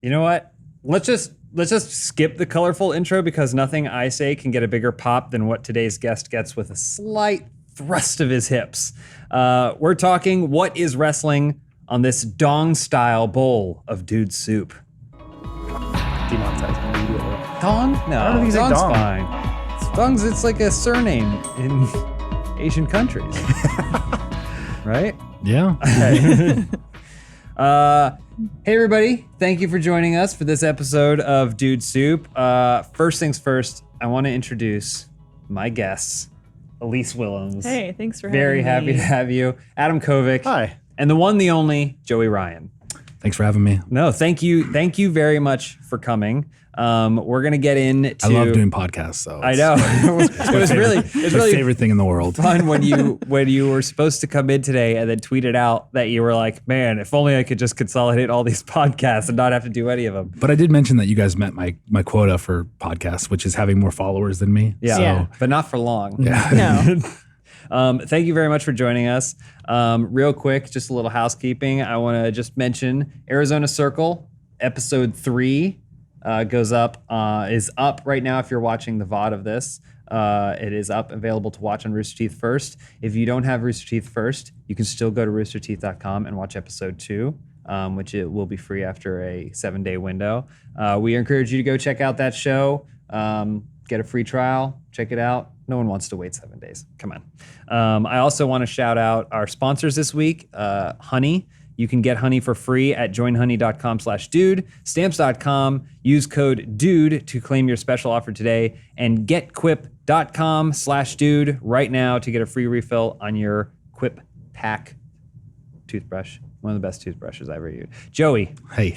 You know what? Let's just skip the colorful intro because nothing I say can get a bigger pop than what today's guest gets with a slight thrust of his hips. We're talking what is wrestling on this dong-style bowl of dude soup. Demonetized immediately. Dong? No, I don't think dong's dong. fine. Dong's, it's like a surname in Asian countries. Right? Yeah. Hey everybody, thank you for joining us for this episode of Dude Soup. First things first, I want to introduce my guests, Elise Willems. Hey, thanks for having me. Very happy to have you. Adam Kovic. Hi. And the one, the only, Joey Ryan. Thanks for having me. No, thank you. Thank you very much for coming. We're going to get into... I love doing podcasts, so I know. It was really my favorite thing in the world. Fun when you were supposed to come in today and then tweeted out that you were like, man, if only I could just consolidate all these podcasts and not have to do any of them. But I did mention that you guys met my quota for podcasts, which is having more followers than me. Yeah, So, but not for long. yeah. No. Thank you very much for joining us. Real quick, just a little housekeeping. I want to just mention Arizona Circle, episode 3 is up right now if you're watching the VOD of this. It is up, available to watch on Rooster Teeth First. If you don't have Rooster Teeth First, you can still go to roosterteeth.com and watch episode 2, which it will be free after a 7-day window. We encourage you to go check out that show, get a free trial, check it out. No one wants to wait 7 days. Come on. I also want to shout out our sponsors this week, Honey. You can get Honey for free at joinhoney.com/dude, stamps.com. Use code DUDE to claim your special offer today, and getquip.com/dude right now to get a free refill on your Quip Pack toothbrush. One of the best toothbrushes I ever used. Joey, Hey.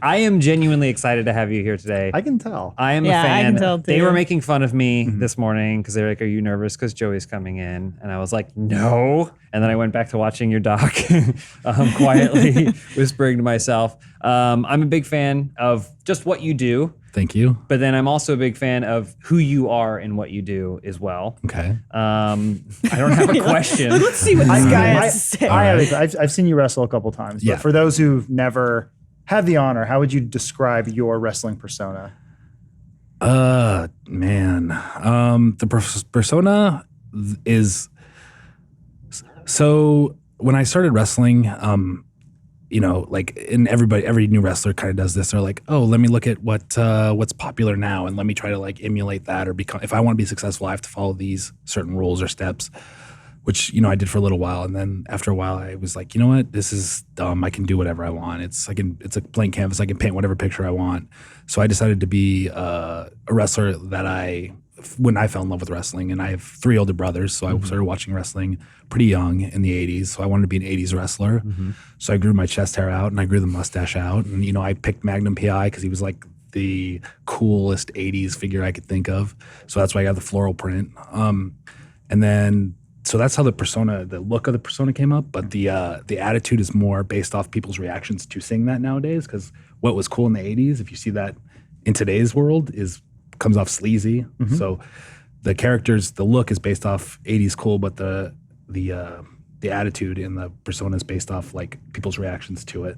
I am genuinely excited to have you here today. I can tell. I am a Yeah, I fan. can tell, too. They were making fun of me this morning because they were like, "Are you nervous because Joey's coming in?" And I was like, "No." And then I went back to watching your doc, quietly whispering to myself. I'm a big fan of just what you do, Thank you. but then I'm also a big fan of who you are and what you do as well. Okay. I don't have a question. Let's see what this guy has to say. I've seen you wrestle a couple times, but Yeah. for those who've never had the honor, how would you describe your wrestling persona? Man. The persona is... So when I started wrestling, like, and every new wrestler kind of does this. They're like, oh, let me look at what's popular now, and let me try to like emulate that or become. If I want to be successful, I have to follow these certain rules or steps, which I did for a little while, and then after a while, I was like, you know what, this is dumb. I can do whatever I want. It's a blank canvas. I can paint whatever picture I want. So I decided to be a wrestler when I fell in love with wrestling, and I have 3 older brothers, so I started watching wrestling pretty young in the 80s. So I wanted to be an 80s wrestler. So I grew my chest hair out and I grew the mustache out. And, I picked Magnum PI because he was like the coolest 80s figure I could think of. So that's why I got the floral print. And then, so that's how the look of the persona came up. But the attitude is more based off people's reactions to seeing that nowadays. Because what was cool in the 80s, if you see that in today's world, comes off sleazy. So the look is based off 80s cool, but the attitude and the persona is based off like people's reactions to it.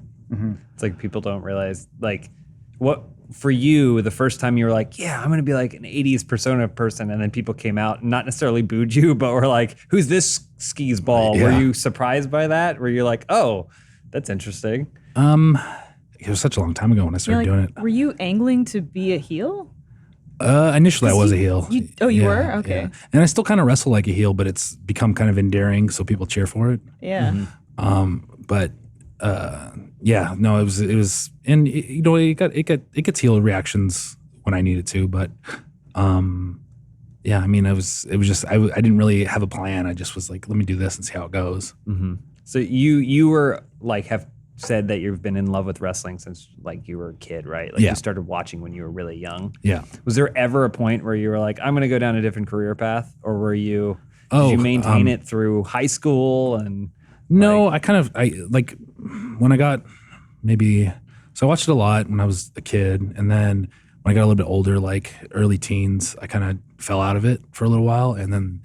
It's like people don't realize, like, what for you, the first time you were like, yeah, I'm going to be like an 80s persona person, and then people came out and not necessarily booed you, but were like, who's this skis ball? Yeah. Were you surprised by that? Were you like, oh, that's interesting? It was such a long time ago when I started doing it. Were you angling to be a heel? Initially, I was a heel. You were? Okay. Yeah. And I still kind of wrestle like a heel, but it's become kind of endearing, so people cheer for it. Yeah. But it was, and it gets heel reactions when I need it to, but it was just I didn't really have a plan. I just was like, let me do this and see how it goes. So you were like, have said that you've been in love with wrestling since like you were a kid, right? Like you started watching when you were really young. Yeah. Was there ever a point where you were like, I'm going to go down a different career path, or did you maintain it through high school? And no, I when I got so I watched it a lot when I was a kid, and then when I got a little bit older, like early teens, I kind of fell out of it for a little while, and then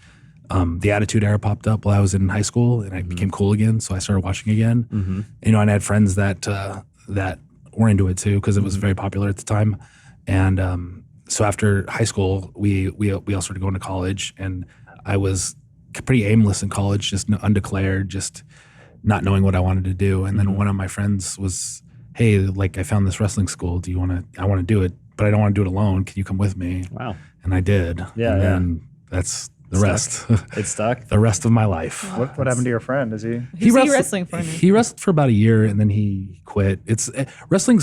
the Attitude Era popped up while I was in high school, and I became cool again. So I started watching again. And I had friends that were into it too because it was very popular at the time. And so after high school, we all started going to college, and I was pretty aimless in college, just undeclared, just not knowing what I wanted to do. And then one of my friends was, hey, like I found this wrestling school. Do you want to? I want to do it, but I don't want to do it alone. Can you come with me? Wow. And I did. Yeah, and yeah. then that's the rest. It stuck. The rest of my life. What happened to your friend? Is he? Who's he wrestling for now? He wrestled for about a year and then he quit. Wrestling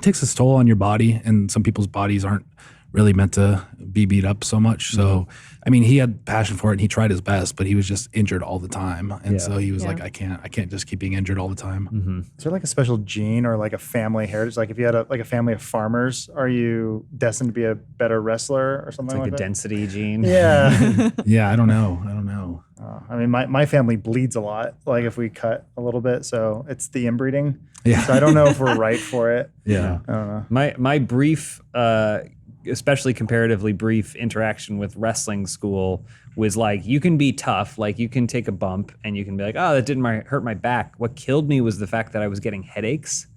takes its toll on your body, and some people's bodies aren't really meant to be beat up so much. So, I mean, he had passion for it and he tried his best, but he was just injured all the time. And so he was like, I can't just keep being injured all the time. Is there like a special gene or like a family heritage? Like if you had a family of farmers, are you destined to be a better wrestler or something Like like a that? density gene. Yeah. Yeah, I don't know. I mean, my family bleeds a lot, like if we cut a little bit. So it's the inbreeding. Yeah. So I don't know if we're right for it. Yeah. I don't know. My brief, especially comparatively brief interaction with wrestling school was like, you can be tough, like you can take a bump and you can be like, oh, that didn't hurt my back. What killed me was the fact that I was getting headaches.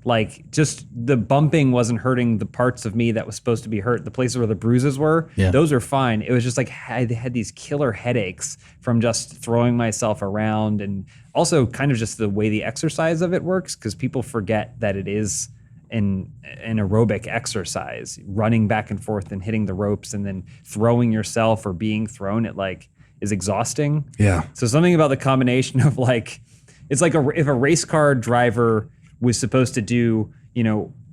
Like just the bumping wasn't hurting the parts of me that was supposed to be hurt. The places where the bruises were, those are fine. It was just like I had these killer headaches from just throwing myself around, and also kind of just the way the exercise of it works, because people forget that it is an aerobic exercise, running back and forth and hitting the ropes and then throwing yourself or being thrown. It like is exhausting. Yeah. So something about the combination of like, it's like if a race car driver was supposed to do,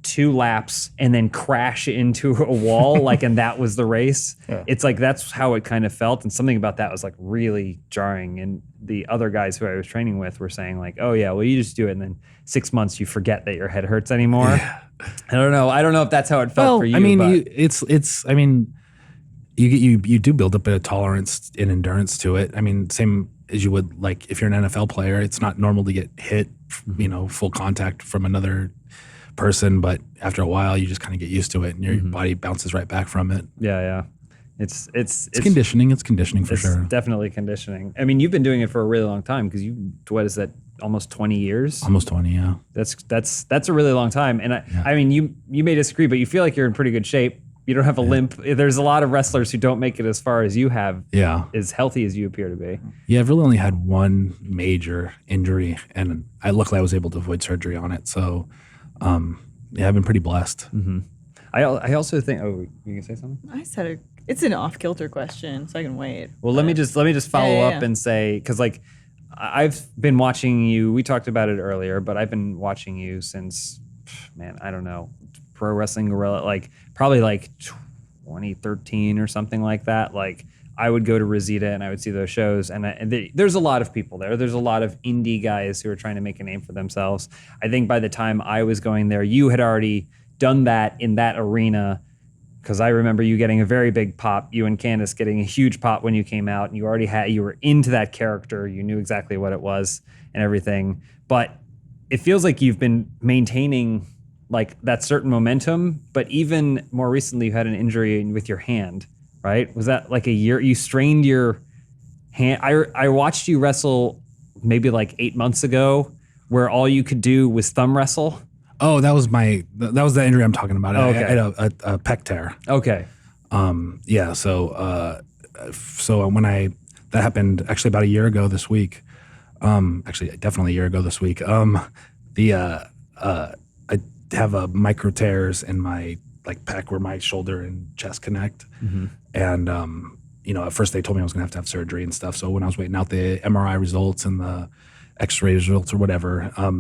2 laps and then crash into a wall, like, and that was the race. Yeah. It's like, that's how it kind of felt. And something about that was like really jarring. And the other guys who I was training with were saying like, oh yeah, well you just do it. And then 6 months you forget that your head hurts anymore. Yeah. I don't know if that's how it felt for you. I mean, but you do build up a tolerance and endurance to it. I mean, same as you would like if you're an NFL player, it's not normal to get hit, full contact from another person, but after a while you just kind of get used to it and your body bounces right back from it. Yeah. It's conditioning. It's conditioning for sure. Definitely conditioning. I mean, you've been doing it for a really long time because what is that? Almost 20 years. Almost 20, yeah. That's a really long time. And I mean, you may disagree, but you feel like you're in pretty good shape. You don't have a limp. There's a lot of wrestlers who don't make it as far as you have. Yeah. As healthy as you appear to be. Yeah, I've really only had one major injury, and luckily I was able to avoid surgery on it. So, I've been pretty blessed. Mm-hmm. I also think. Oh, you can say something? I said it's an off-kilter question, so I can wait. Well, let me just follow up and say, because like I've been watching you. We talked about it earlier, but I've been watching you since, I don't know, Pro Wrestling Gorilla, like probably like 2013 or something like that. Like I would go to Rosita and I would see those shows, and there's a lot of people there. There's a lot of indie guys who are trying to make a name for themselves. I think by the time I was going there, you had already done that in that arena, because I remember you getting a very big pop, you and Candace getting a huge pop when you came out, and you were into that character. You knew exactly what it was and everything. But it feels like you've been maintaining like that certain momentum, but even more recently you had an injury with your hand, right? Was that like a year? You strained your hand. I watched you wrestle maybe like 8 months ago, where all you could do was thumb wrestle. Oh, that was the injury I'm talking about. Oh, okay. I had a pec tear. Okay. Yeah. So when that happened actually about a year ago this week. Actually, definitely a year ago this week. I have a micro tears in my like pec where my shoulder and chest connect, and at first they told me I was gonna have to have surgery and stuff. So when I was waiting out the MRI results and the X-ray results or whatever, I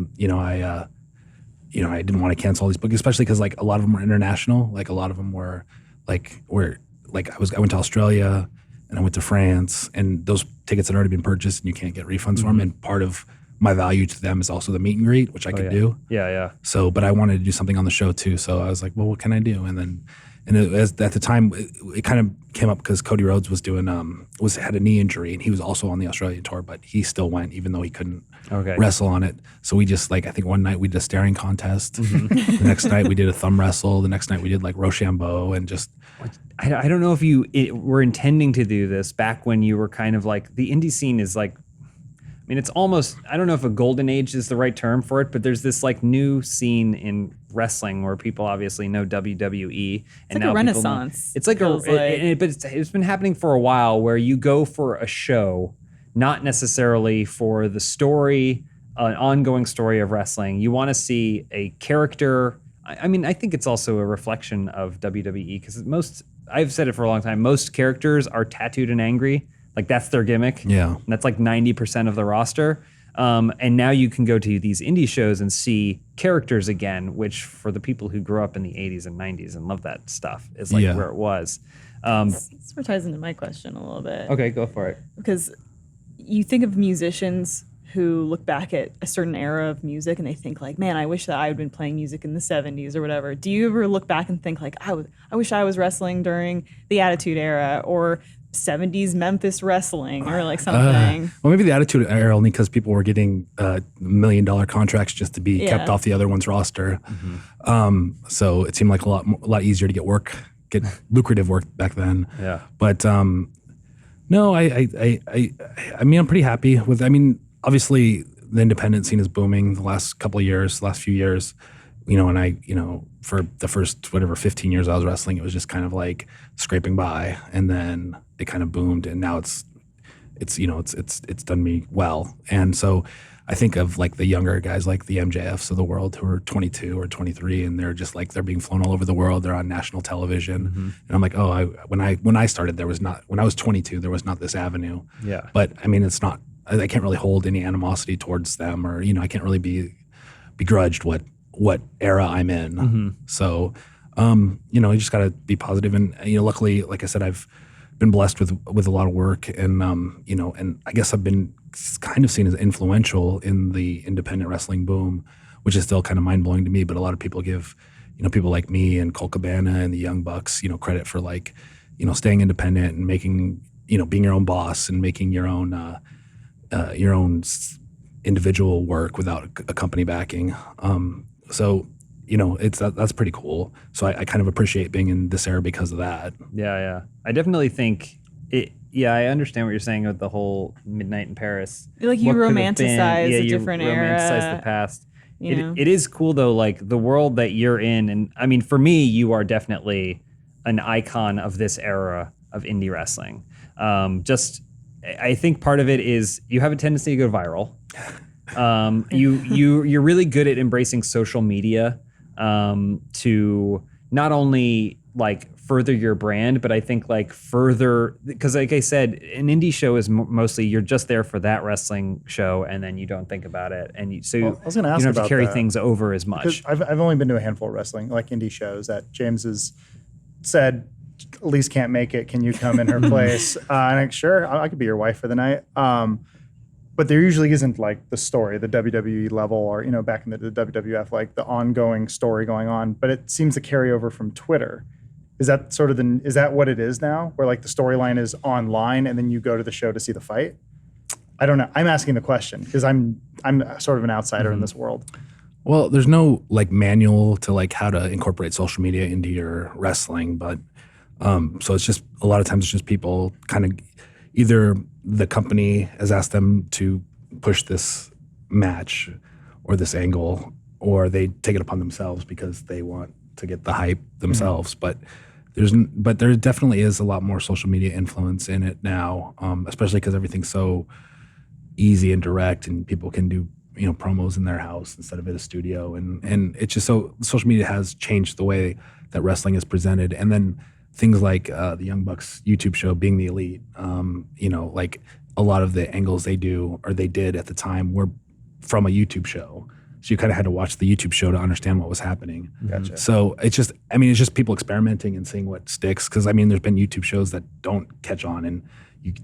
didn't want to cancel all these books, especially because like a lot of them were international. Like a lot of them were I went to Australia and I went to France, and those tickets had already been purchased and you can't get refunds for them. And part of my value to them is also the meet and greet, which I could do. Yeah. So, but I wanted to do something on the show too. So I was like, well, what can I do? And at the time, it kind of came up because Cody Rhodes was had a knee injury, and he was also on the Australian tour, but he still went even though he couldn't wrestle on it. So we just I think one night we did a staring contest. The next night we did a thumb wrestle. The next night we did like Rochambeau and just. I don't know if you were intending to do this back when you were kind of like, the indie scene is like mean, it's almost, I don't know if a golden age is the right term for it, but there's this like new scene in wrestling where people obviously know WWE. It's like a renaissance. It's like feels like. but it's been happening for a while where you go for a show, not necessarily for the story, an ongoing story of wrestling. You want to see a character. I mean, I think it's also a reflection of WWE because I've said it for a long time, most characters are tattooed and angry. Like that's their gimmick. Yeah. And that's like 90% of the roster. And now you can go to these indie shows and see characters again, which for the people who grew up in the 80s and 90s and love that stuff is like where it was. This sort of ties into my question a little bit. Okay, go for it. Because you think of musicians who look back at a certain era of music and they think like, man, I wish that I had been playing music in the 70s or whatever. Do you ever look back and think like, I wish I was wrestling during the Attitude Era or 70s Memphis wrestling or like something? Well, maybe the Attitude Era only because people were getting $1 million contracts just to be kept off the other one's roster. So it seemed like a lot easier to get lucrative work back then. Yeah. But no, I mean, I'm pretty happy with. I mean, obviously the independent scene is booming the last few years. And for the first 15 years I was wrestling, it was just kind of like scraping by, and then it kind of boomed, and now it's done me well. And so I think of like the younger guys like the MJFs of the world who are 22 or 23, and they're just like they're being flown all over the world. They're on national television, and I'm like, oh, when I started, when I was 22, there was not this avenue. Yeah. But I mean, it's not. I can't really hold any animosity towards them, or I can't really be begrudged what era I'm in. So, you just got to be positive. And, luckily, like I said, I've been blessed with a lot of work, and, and I guess I've been kind of seen as influential in the independent wrestling boom, which is still kind of mind blowing to me. But a lot of people give, people like me and Colt Cabana and the Young Bucks, credit for like, staying independent and making, being your own boss and making your own individual work without a company backing. So, that's pretty cool. So I kind of appreciate being in this era because of that. Yeah. I definitely think it. Yeah, I understand what you're saying with the whole Midnight in Paris. Like you romanticize a different era. You romanticize the past. You know? It is cool though, like the world that you're in. And I mean, for me, you are definitely an icon of this era of indie wrestling. I think part of it is you have a tendency to go viral. You're really good at embracing social media to not only like further your brand, but I think like further, because like I said, an indie show is mostly you're just there for that wrestling show, and then you don't think about it, and I was going to ask you don't have about to carry that, things over as much. I've only been to a handful of wrestling like indie shows that James has said Elise can't make it. Can you come in her place? And I'm sure I could be your wife for the night. But there usually isn't like the story, the WWE level, or back in the WWF, like the ongoing story going on. But it seems to carry over from Twitter. Is that sort of is that what it is now, where like the storyline is online and then you go to the show to see the fight? I don't know. I'm asking the question because I'm sort of an outsider in this world. Well, there's no like manual to like how to incorporate social media into your wrestling, but so it's just a lot of times it's just people kind of either the company has asked them to push this match or this angle, or they take it upon themselves because they want to get the hype themselves. But there definitely is a lot more social media influence in it now, especially because everything's so easy and direct, and people can do promos in their house instead of at a studio, and it's just so social media has changed the way that wrestling is presented. And then things like the Young Bucks YouTube show, Being the Elite, like a lot of the angles they do or they did at the time were from a YouTube show. So you kind of had to watch the YouTube show to understand what was happening. Gotcha. So it's just people experimenting and seeing what sticks. Because there's been YouTube shows that don't catch on and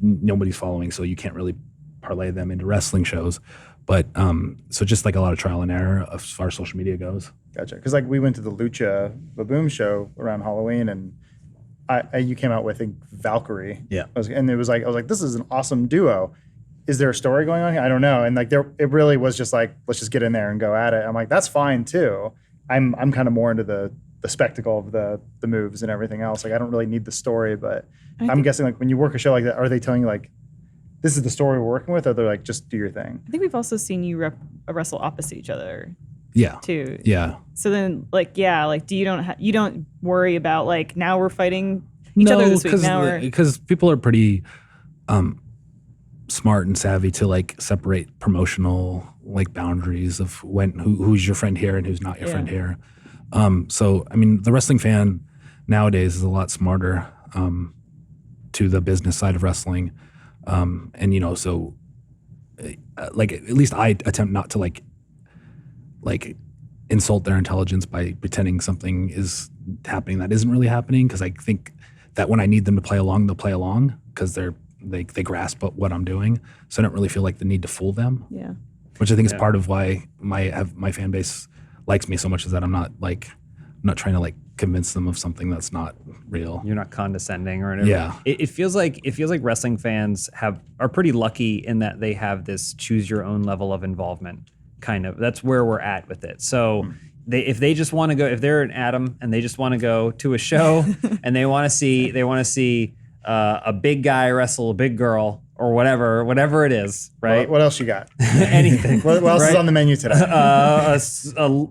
nobody's following, so you can't really parlay them into wrestling shows. But so just like a lot of trial and error as far as social media goes. Gotcha. Because like we went to the Lucha Baboom show around Halloween, and you came out with Valkyrie. Yeah. I was like, this is an awesome duo. Is there a story going on here? I don't know. And like it really was just like, let's just get in there and go at it. I'm like, that's fine too. I'm kind of more into the spectacle of the moves and everything else. Like I don't really need the story, but I'm guessing like when you work a show like that, are they telling you like this is the story we're working with, or they're like, just do your thing? I think we've also seen you wrestle opposite each other Yeah. too. Yeah. So then, like, do you don't worry about like now we're fighting each other this week? Now because people are pretty smart and savvy to like separate promotional like boundaries of who's your friend here and who's not your friend here. So I mean, the wrestling fan nowadays is a lot smarter to the business side of wrestling, and so like at least I attempt not to like insult their intelligence by pretending something is happening that isn't really happening, because I think that when I need them to play along, they'll play along because they grasp what I'm doing. So I don't really feel like the need to fool them. Yeah. Which I think is part of why my fan base likes me so much, is that I'm not trying to like convince them of something that's not real. You're not condescending or anything. Yeah. It feels like wrestling fans are pretty lucky in that they have this choose your own level of involvement kind of. That's where we're at with it. So if they just want to go, if they're an Adam and they just want to go to a show and they want to see a big guy wrestle a big girl or whatever it is, right? What else you got? Anything. What else is on the menu today? A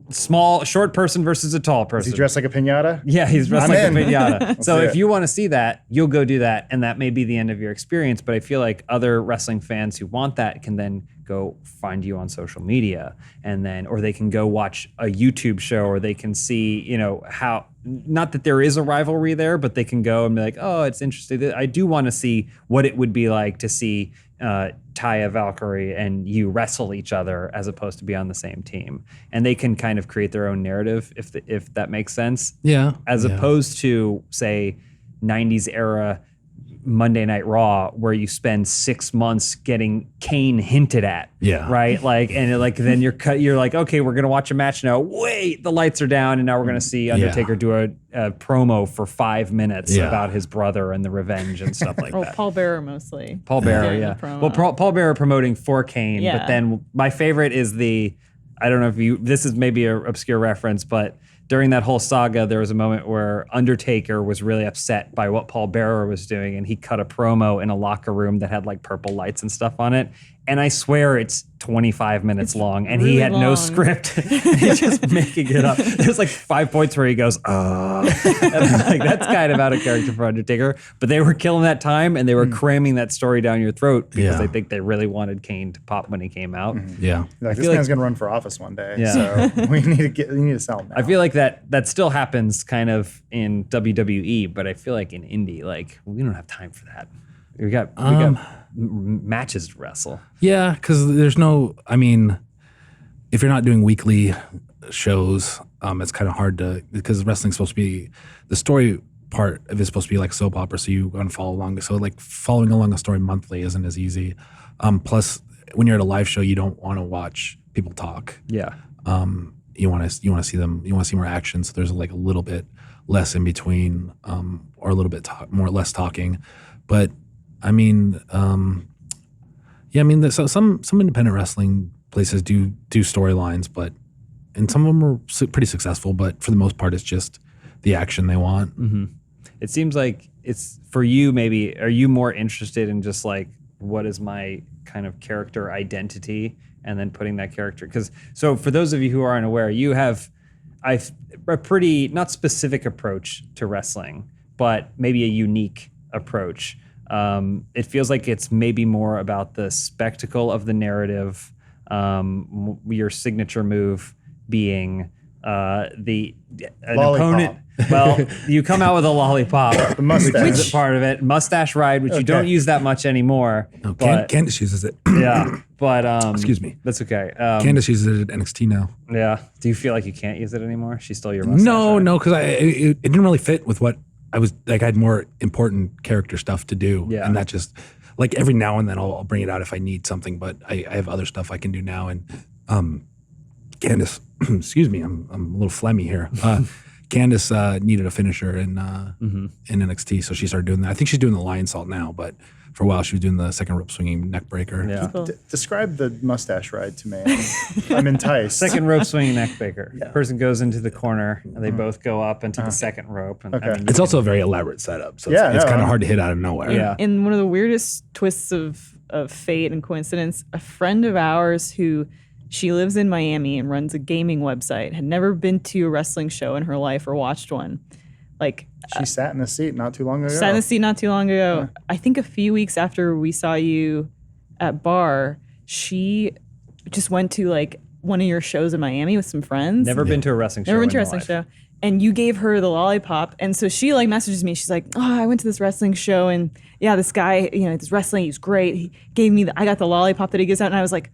small, short person versus a tall person. Is he dressed like a pinata? Yeah, he's dressed like in. a pinata. So do if it. you want to see that, you'll go do that, and that may be the end of your experience. But I feel like other wrestling fans who want that can then go find you on social media, or they can go watch a YouTube show, or they can see, how, not that there is a rivalry there, but they can go and be like, oh, it's interesting. I do want to see what it would be like to see Taya Valkyrie and you wrestle each other as opposed to be on the same team. And they can kind of create their own narrative, if that makes sense. Yeah. As opposed to, say, 90s era Monday Night Raw, where you spend 6 months getting Kane hinted at. Yeah. Right. Then you're like, okay, we're gonna watch a match now. Wait, the lights are down, and now we're gonna see Undertaker do a promo for 5 minutes about his brother and the revenge and stuff like that. Paul Bearer mostly. Paul Bearer, Yeah, yeah. the promo. Well, Paul Bearer promoting for Kane, Yeah. but then my favorite is I don't know if this is maybe an obscure reference, but during that whole saga, there was a moment where Undertaker was really upset by what Paul Bearer was doing, and he cut a promo in a locker room that had like purple lights and stuff on it. And I swear it's 25 minutes long, and really he had no long. script. He's just making it up. There's like 5 points where he goes, oh. And I'm like, that's kind of out of character for Undertaker. But they were killing that time, and they were cramming that story down your throat because I think they really wanted Kane to pop when he came out. Yeah. Like, this feel man's gonna run for office one day. Yeah. So we need to sell him now. I feel like that still happens kind of in WWE, but I feel like in indie, like we don't have time for that. We got matches to wrestle. Yeah, because there's no, I mean, if you're not doing weekly shows, it's kind of hard because wrestling's supposed to be, the story part of it is supposed to be like soap opera, so you want to follow along. So like following along a story monthly isn't as easy. Plus, when you're at a live show, you don't want to watch people talk. Yeah. You want to see them. You want to see more action. So there's like a little bit less in between, or a little bit less talking. But I mean, some independent wrestling places do storylines, and some of them are pretty successful. But for the most part, it's just the action they want. Mm-hmm. It seems like it's for you. Maybe are you more interested in just like, what is my kind of character identity, and then putting that character? So for those of you who aren't aware, you have a pretty not specific approach to wrestling, but maybe a unique approach. It feels like it's maybe more about the spectacle of the narrative. Your signature move being an opponent. Well, you come out with a lollipop, The mustache. which is part of it. Mustache ride, which you don't use that much anymore. No, but Candace uses it. yeah, but Excuse me. that's okay. Candace uses it at NXT now. Yeah. Do you feel like you can't use it anymore? She's still your mustache. No, ride? no, because it didn't really fit with what I was like. I had more important character stuff to do, Yeah. and that just like every now and then I'll bring it out if I need something. But I have other stuff I can do now. And Candace, excuse me, I'm a little phlegmy here. Candace needed a finisher in NXT, so she started doing that. I think she's doing the lion salt now, but for a while she was doing the second rope swinging neck breaker. Yeah. Cool. Describe the mustache ride to me. I'm enticed. Second rope swinging neck breaker. Person goes into the corner, and they both go up into the second rope. And, Okay. It's also a very elaborate setup, so it's Yeah, kind no, of hard to hit out of nowhere. Yeah. In one of the weirdest twists of of fate and coincidence. A friend of ours who she lives in Miami and runs a gaming website had never been to a wrestling show in her life or watched one. Like She sat in the seat not too long ago. sat in the seat not too long ago. I think a few weeks after we saw you at bar, she just went to like one of your shows in Miami with some friends. Never been to a wrestling show. Never been to a in my wrestling life. show. And you gave her the lollipop. And so she like messages me. She's like, oh, I went to this wrestling show and yeah, this guy, this wrestling, he's great. He gave me, I got the lollipop that he gives out. And I was like,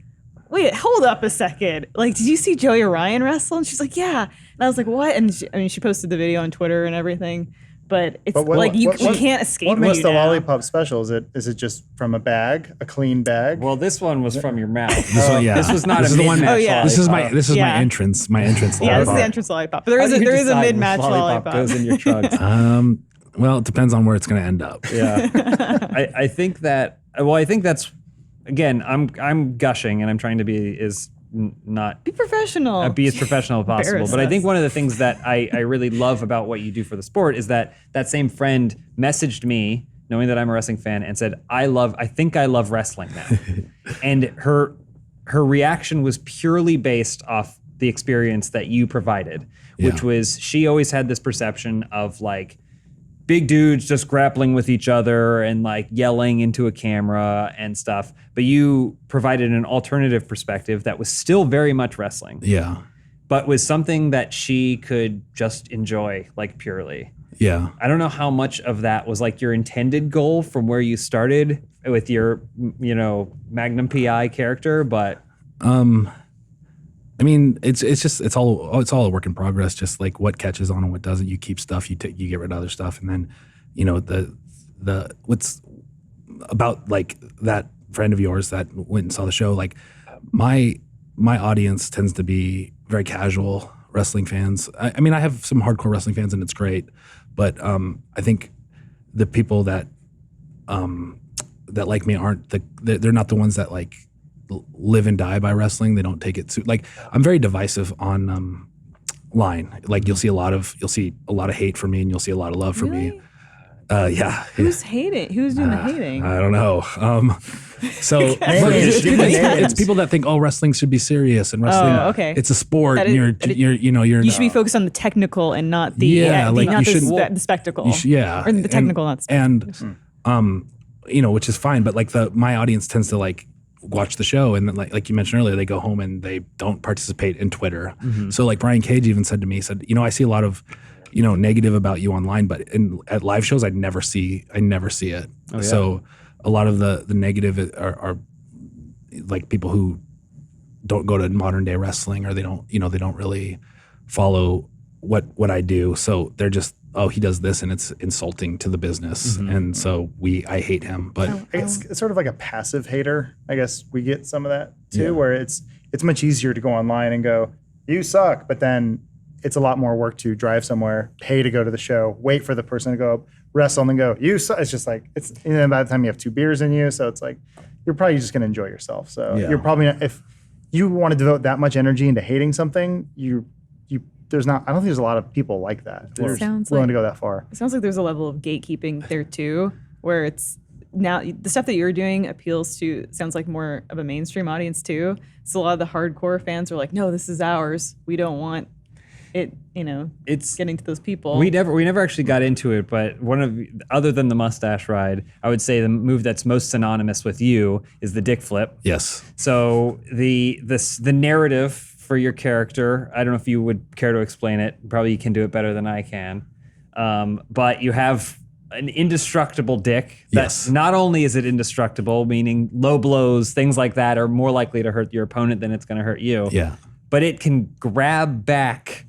wait, hold up a second. Like, did you see Joey Ryan wrestle? And she's like, yeah. And I was like, what? And she posted the video on Twitter and everything. But it's you can't escape. What makes you the now. lollipop special? Is it just from a bag, a clean bag? Well, this one was from your mouth. yeah. This was not This a is the one- mid-match Oh, yeah. This is lollipop. my Yeah. entrance. My entrance. Yeah, this is the lollipop. entrance lollipop. But there How is do a, you there is a decide which mid-match lollipop. goes in your trunks. Well, it depends on where it's going to end up. Yeah, I think that. Well, I think that's again. I'm gushing and I'm trying to be not Be professional. be as professional as possible. Embarrass But I think us. one of the things that I really love about what you do for the sport is that same friend messaged me, knowing that I'm a wrestling fan, and said, I think I love wrestling now. And her reaction was purely based off the experience that you provided, which Yeah. was she always had this perception of like big dudes just grappling with each other and like yelling into a camera and stuff. But you provided an alternative perspective that was still very much wrestling, Yeah. but was something that she could just enjoy like purely. Yeah. I don't know how much of that was like your intended goal from where you started with your, Magnum PI character, but I mean, it's all a work in progress. Just like what catches on and what doesn't. You keep stuff, you get rid of other stuff, and then, the what's about like that friend of yours that went and saw the show. Like my audience tends to be very casual wrestling fans. I mean, I have some hardcore wrestling fans, and it's great, but I think the people that like me they're not the ones that like live and die by wrestling. They don't take it like I'm very divisive on line. Like you'll see a lot of hate for me, and you'll see a lot of love for me. Really? Yeah. Who's hating? Who's doing the hating? I don't know. So Name but it. it's, Give me it's- names. it's people that think, wrestling should be serious and wrestling. okay. It's a sport. That And is- you're You should be focused on the technical and not the Yeah, like not you the, shouldn't- the spectacle. yeah, or the technical, not the and which is fine. But like my audience tends to like watch the show, and then like you mentioned earlier, they go home and they don't participate in Twitter. So like Brian Cage even said to me, I see a lot of negative about you online, but at live shows I never see it. So a lot of the negative are like people who don't go to modern day wrestling, or they don't really follow what I do. So they're just, oh, he does this and it's insulting to the business. And so I hate him. But It's sort of like a passive hater. I guess we get some of that too, Yeah. where it's much easier to go online and go, you suck, but then it's a lot more work to drive somewhere, pay to go to the show, wait for the person to go up, wrestle, and then go, you suck. It's just like, by the time you have 2 beers in you, so it's like, you're probably just going to enjoy yourself. So Yeah. you're probably not, if you want to devote that much energy into hating something, I don't think there's a lot of people like that. They're Sounds willing like- to go that far. It sounds like there's a level of gatekeeping there too, where it's now the stuff that you're doing appeals to, sounds like more of a mainstream audience too. So a lot of the hardcore fans are like, no, this is ours. We don't want it, It's getting to those people. We never actually got into it, but other than the mustache ride, I would say the move that's most synonymous with you is the dick flip. yes, So the narrative for your character, I don't know if you would care to explain it. Probably you can do it better than I can. But you have an indestructible dick. Yes. Not only is it indestructible, meaning low blows, things like that are more likely to hurt your opponent than it's going to hurt you. yeah, But it can grab back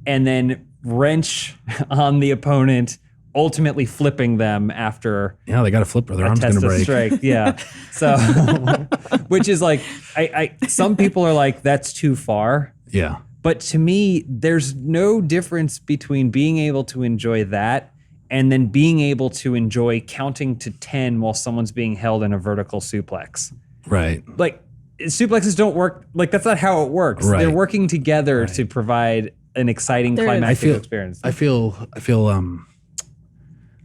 and then wrench on the opponent, ultimately flipping them after they got a flip or their arm's test gonna of break. strength. Yeah. So, which is like, some people are like, that's too far. Yeah, But to me, there's no difference between being able to enjoy that and then being able to enjoy counting to 10 while someone's being held in a vertical suplex. right. Like, suplexes don't work. Like, that's not how it works. Right. They're working together to provide an exciting There is- climactic I feel- experience. I feel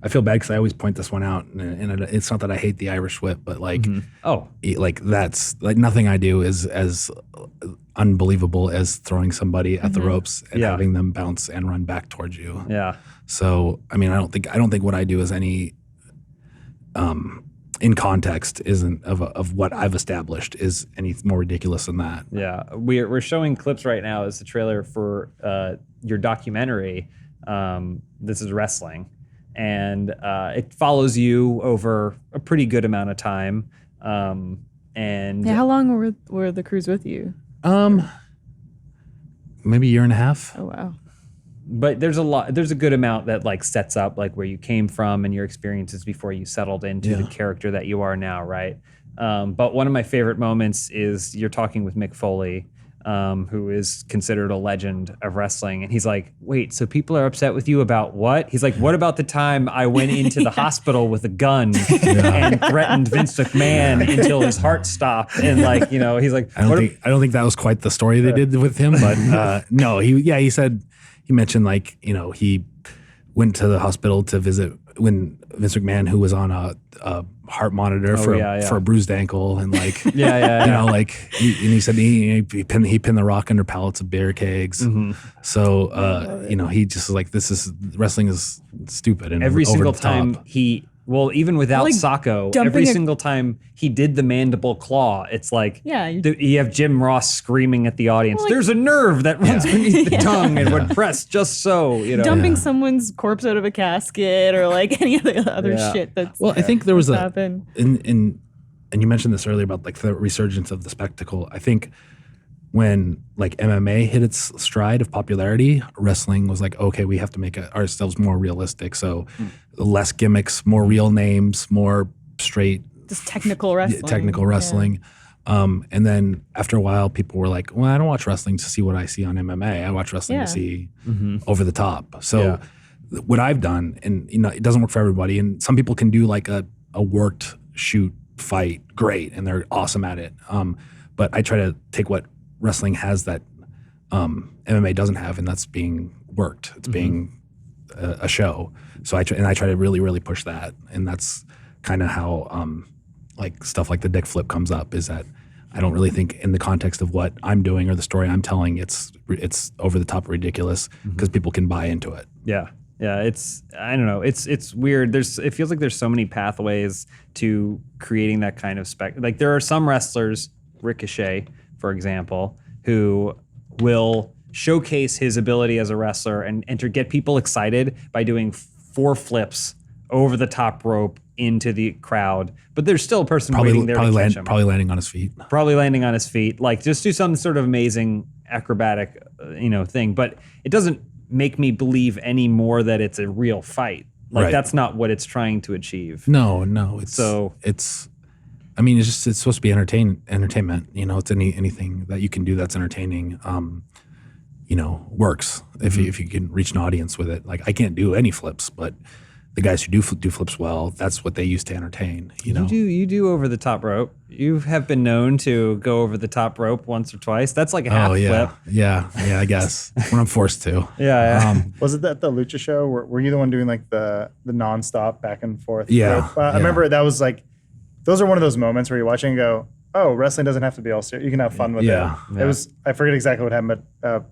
I feel bad because I always point this one out, and it's not that I hate the Irish whip, but like, like that's like nothing I do is as unbelievable as throwing somebody at the ropes and having them bounce and run back towards you. Yeah. So I mean, I don't think what I do is any, in context, isn't of what I've established is any more ridiculous than that. Yeah, we're showing clips right now as the trailer for your documentary. This is wrestling, and it follows you over a pretty good amount of time. And Yeah, how long were the crews with you? Maybe a year and a half. Oh wow. but there's a good amount that like sets up like where you came from and your experiences before you settled into the character that you are now, right? But one of my favorite moments is you're talking with Mick Foley, who is considered a legend of wrestling. And he's like, wait, so people are upset with you about what? He's like, what about the time I went into the hospital with a gun and threatened Vince McMahon until his heart stopped? And like, you know, he's like, I don't think that was quite the story they did with him, but no, he mentioned like, you know, he went to the hospital to visit when Vince McMahon, who was on a heart monitor for a bruised ankle, and like you know, like he said he pinned the Rock under pallets of beer kegs. Mm-hmm. So you know, he just like, wrestling is stupid, and every over single the top. time even without like Sacco, every single time he did the mandible claw, it's like you have Jim Ross screaming at the audience. Like, there's a nerve that runs beneath the tongue and would press just so, you know. Dumping someone's corpse out of a casket or like any other shit that's I think there was happened. And you mentioned this earlier about like the resurgence of the spectacle. I think when like MMA hit its stride of popularity, wrestling was like, okay, we have to make ourselves more realistic. So less gimmicks, more real names, more straight, just technical wrestling. And then after a while, people were like, well, I don't watch wrestling to see what I see on MMA. I watch wrestling to see over the top. So what I've done, and you know, it doesn't work for everybody. And some people can do like a worked shoot fight great, and they're awesome at it. But I try to take what wrestling has that MMA doesn't have, and that's being worked. It's being a show. So I try to really, really push that, and that's kind of how like stuff like the dick flip comes up. Is that I don't really think in the context of what I'm doing or the story I'm telling, it's over the top ridiculous because people can buy into it. Yeah. Yeah, I don't know. It's weird. It feels like there's so many pathways to creating that kind of like there are some wrestlers, Ricochet, for example, who will showcase his ability as a wrestler and to get people excited by doing 4 flips over the top rope into the crowd. But there's still a person waiting there to catch him. Probably landing on his feet. Like just do some sort of amazing acrobatic, thing. But it doesn't make me believe anymore that it's a real fight. Like that's not what it's trying to achieve. No. It's supposed to be entertainment. You know, it's anything that you can do that's entertaining. Works if you can reach an audience with it. Like I can't do any flips, but the guys who do flips well, that's what they use to entertain. You know, you do over the top rope. You have been known to go over the top rope once or twice. That's like a half flip. Yeah, I guess when I'm forced to. Yeah. Was it at the Lucha show? Were you the one doing like the nonstop back and forth? Yeah. I remember that was like, those are one of those moments where you watch it and go, oh, wrestling doesn't have to be all serious. You can have fun with it. It was, I forget exactly what happened, but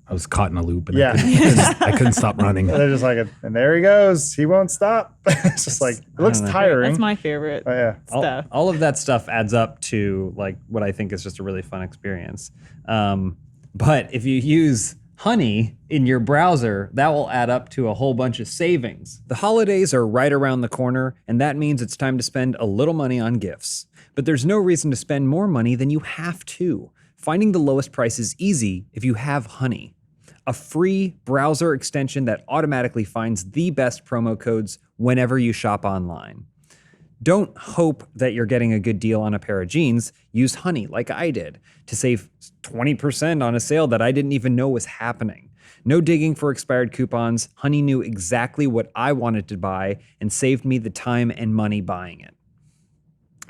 I was caught in a loop and I couldn't stop running. And they're just like, and there he goes. He won't stop. It's just like, it looks tiring. That's my favorite stuff. All of that stuff adds up to like what I think is just a really fun experience. But if you use Honey in your browser, that will add up to a whole bunch of savings. The holidays are right around the corner, and that means it's time to spend a little money on gifts. But there's no reason to spend more money than you have to. Finding the lowest price is easy if you have Honey, a free browser extension that automatically finds the best promo codes whenever you shop online. Don't hope that you're getting a good deal on a pair of jeans. Use Honey like I did to save 20% on a sale that I didn't even know was happening. No digging for expired coupons. Honey knew exactly what I wanted to buy and saved me the time and money buying it.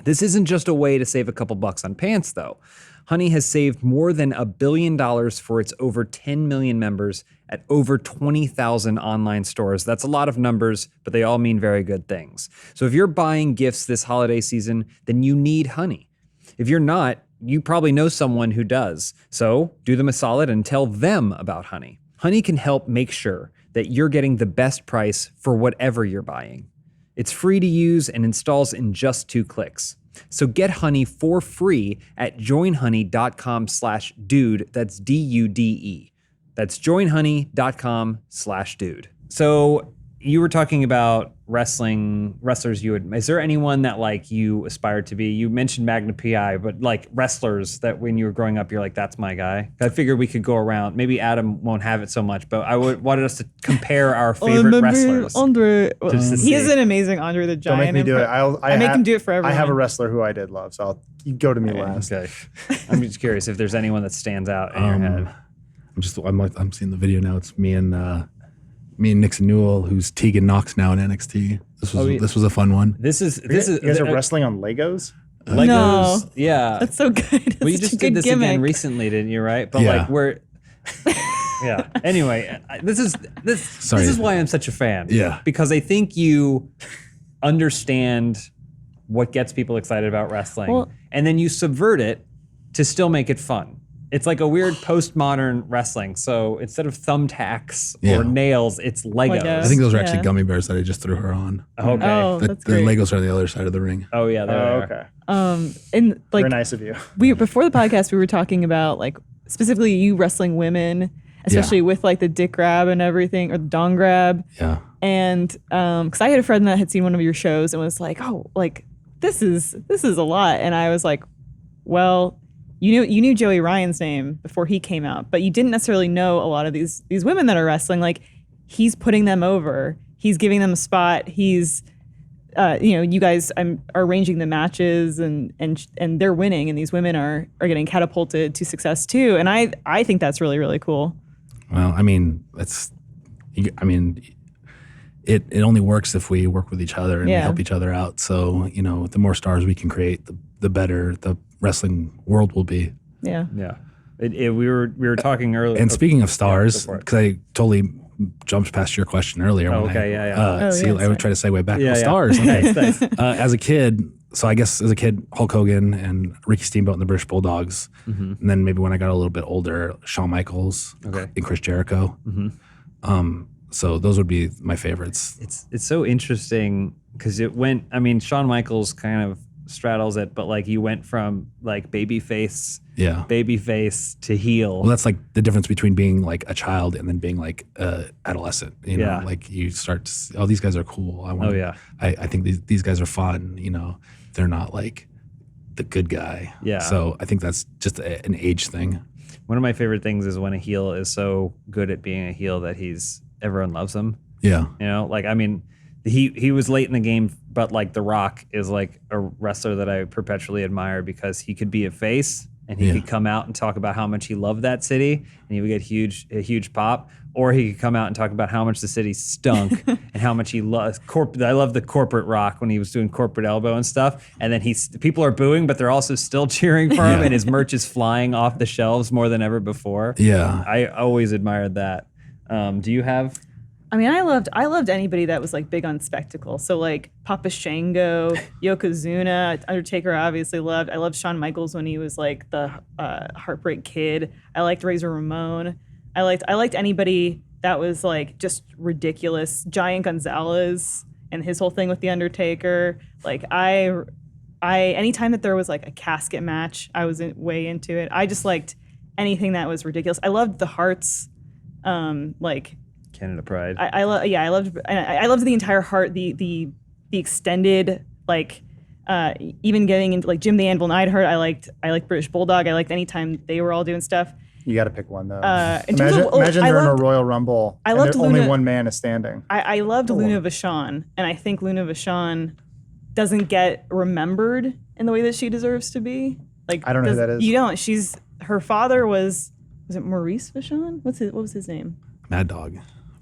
This isn't just a way to save a couple bucks on pants, though. Honey has saved more than $1 billion for its over 10 million members at over 20,000 online stores. That's a lot of numbers, but they all mean very good things. So if you're buying gifts this holiday season, then you need Honey. If you're not, you probably know someone who does. So do them a solid and tell them about Honey. Honey can help make sure that you're getting the best price for whatever you're buying. It's free to use and installs in just 2 clicks. So get Honey for free at joinhoney.com/dude. That's DUDE. That's joinhoney.com/dude. So you were talking about wrestlers is there anyone that like you aspired to be? You mentioned Magna PI, but like wrestlers that when you were growing up, you're like, that's my guy. I figured we could go around. Maybe Adam won't have it so much, but I wanted us to compare our favorite wrestlers. Andre. Just to He is see. an amazing Andre the Don't Giant. make me do it. I make him do it for everyone. I have a wrestler who I did love, so you go to me last. Okay. I'm just curious if there's anyone that stands out in your head. I'm seeing the video now. It's me and Nixon Newell, who's Tegan Knox now in NXT. This was a fun one. This is You guys are wrestling on Legos? Legos. No. Yeah. That's so good. That's Well, you such just a good did this gimmick. again recently, didn't you? Right? But Yeah. like we're. Yeah. Anyway, this is why I'm such a fan. Yeah. Because I think you understand what gets people excited about wrestling, Well- and then you subvert it to still make it fun. It's like a weird postmodern wrestling. So instead of thumbtacks Yeah. or nails, it's Legos. Legos. I think those are actually Yeah. gummy bears that I just threw her on. Okay. Oh, The, that's the great. Legos are on the other side of the ring. Oh yeah. There they Oh, are. okay. And like Very nice of you. before the podcast, we were talking about like specifically you wrestling women, especially with like the dick grab and everything or the dong grab. Yeah. And because I had a friend that had seen one of your shows and was like, oh, like this is a lot. And I was like, well, you knew Joey Ryan's name before he came out, but you didn't necessarily know a lot of these women that are wrestling. Like he's putting them over, he's giving them a spot, he's you guys are arranging the matches and they're winning, and these women are getting catapulted to success too. And I think that's really, really cool. Well, I mean, it only works if we work with each other and we Yeah. help each other out. So, the more stars we can create, the better the wrestling world will be. Yeah. Yeah. We were talking earlier. And speaking of stars, go for it. because I totally jumped past your question earlier. Oh, when okay, yeah. Oh, see, yeah, I sorry. would try to segue back Yeah, to yeah. stars. Okay. Nice. As a kid, so I guess as a kid, Hulk Hogan and Ricky Steamboat and the British Bulldogs. And then maybe when I got a little bit older, Shawn Michaels Okay. and Chris Jericho. So those would be my favorites. It's so interesting because Shawn Michaels kind of straddles it, but like you went from like babyface Yeah. to heel. Well, that's like the difference between being like a child and then being like adolescent. Yeah. Like you start to see, oh, these guys are cool. I think these guys are fun. They're not like the good guy. Yeah. So I think that's just an age thing. One of my favorite things is when a heel is so good at being a heel that everyone loves him. Yeah. He was late in the game, but like The Rock is like a wrestler that I perpetually admire because he could be a face and he could come out and talk about how much he loved that city and he would get a huge pop, or he could come out and talk about how much the city stunk and how much he loves I love the corporate Rock when he was doing corporate elbow and stuff, and then people are booing but they're also still cheering for him, Yeah. and his merch is flying off the shelves more than ever before. Yeah. I always admired that. Do you have? I mean, I loved anybody that was like big on spectacle. So like Papa Shango, Yokozuna, Undertaker, I obviously loved. I loved Shawn Michaels when he was like the Heartbreak Kid. I liked Razor Ramon. I liked anybody that was like just ridiculous. Giant Gonzalez and his whole thing with the Undertaker. Like I anytime that there was like a casket match, I was way into it. I just liked anything that was ridiculous. I loved the Hearts. Canada Pride. I loved the entire Heart, the extended, like even getting into like Jim the Anvil Neidhart. I liked British Bulldog. I liked anytime they were all doing stuff. You got to pick one though. In terms of- Imagine I they're in a loved- Royal Rumble. I and loved only Luna- one man is standing. I loved Luna Vachon, and I think Luna Vachon doesn't get remembered in the way that she deserves to be. Like I don't know who that is. You don't. Her father was it Maurice Vachon? What was his name? Mad Dog.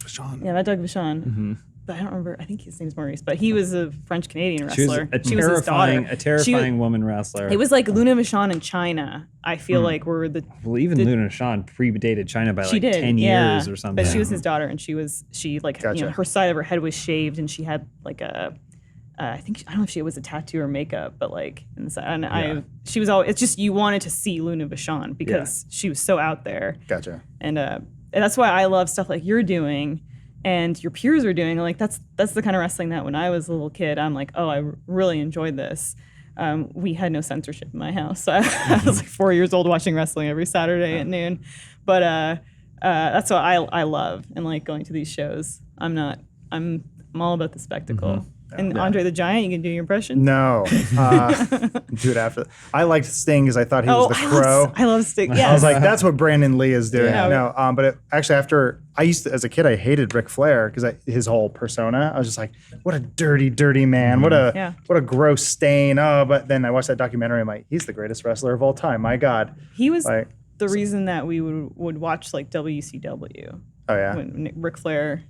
Sean. Yeah, Mad Dog Vachon. but I don't remember. I think his name's Maurice, but he was a French Canadian She was wrestler. a She was his daughter. terrifying woman wrestler. It was like Luna Vachon in China. I feel like were the well, even Luna Vachon predated China by she like did 10 yeah. years or something. But she was his daughter, and she Gotcha. her side of her head was shaved, and she had like a. I don't know if she was a tattoo or makeup, but like in the side, and she was always. It's just you wanted to see Luna Vachon because she was so out there. Gotcha. And that's why I love stuff like you're doing and your peers are doing. Like that's the kind of wrestling that when I was a little kid, I'm like, oh, I really enjoyed this. We had no censorship in my house. So I was like 4 years old watching wrestling every Saturday at noon. But that's what I love and like going to these shows. I'm all about the spectacle. And Andre the Giant, you can do your impression? No. Do it after. I liked Sting because I thought he was the Crow. I love Sting. Yeah. I was like, that's what Brandon Lee is doing. Yeah. No, but actually after, as a kid, I hated Ric Flair because his whole persona, I was just like, what a dirty, dirty man. What a gross stain. Oh, but then I watched that documentary. I'm like, he's the greatest wrestler of all time. My God. He was like, the reason that we would watch like WCW. Oh, yeah. When Ric Flair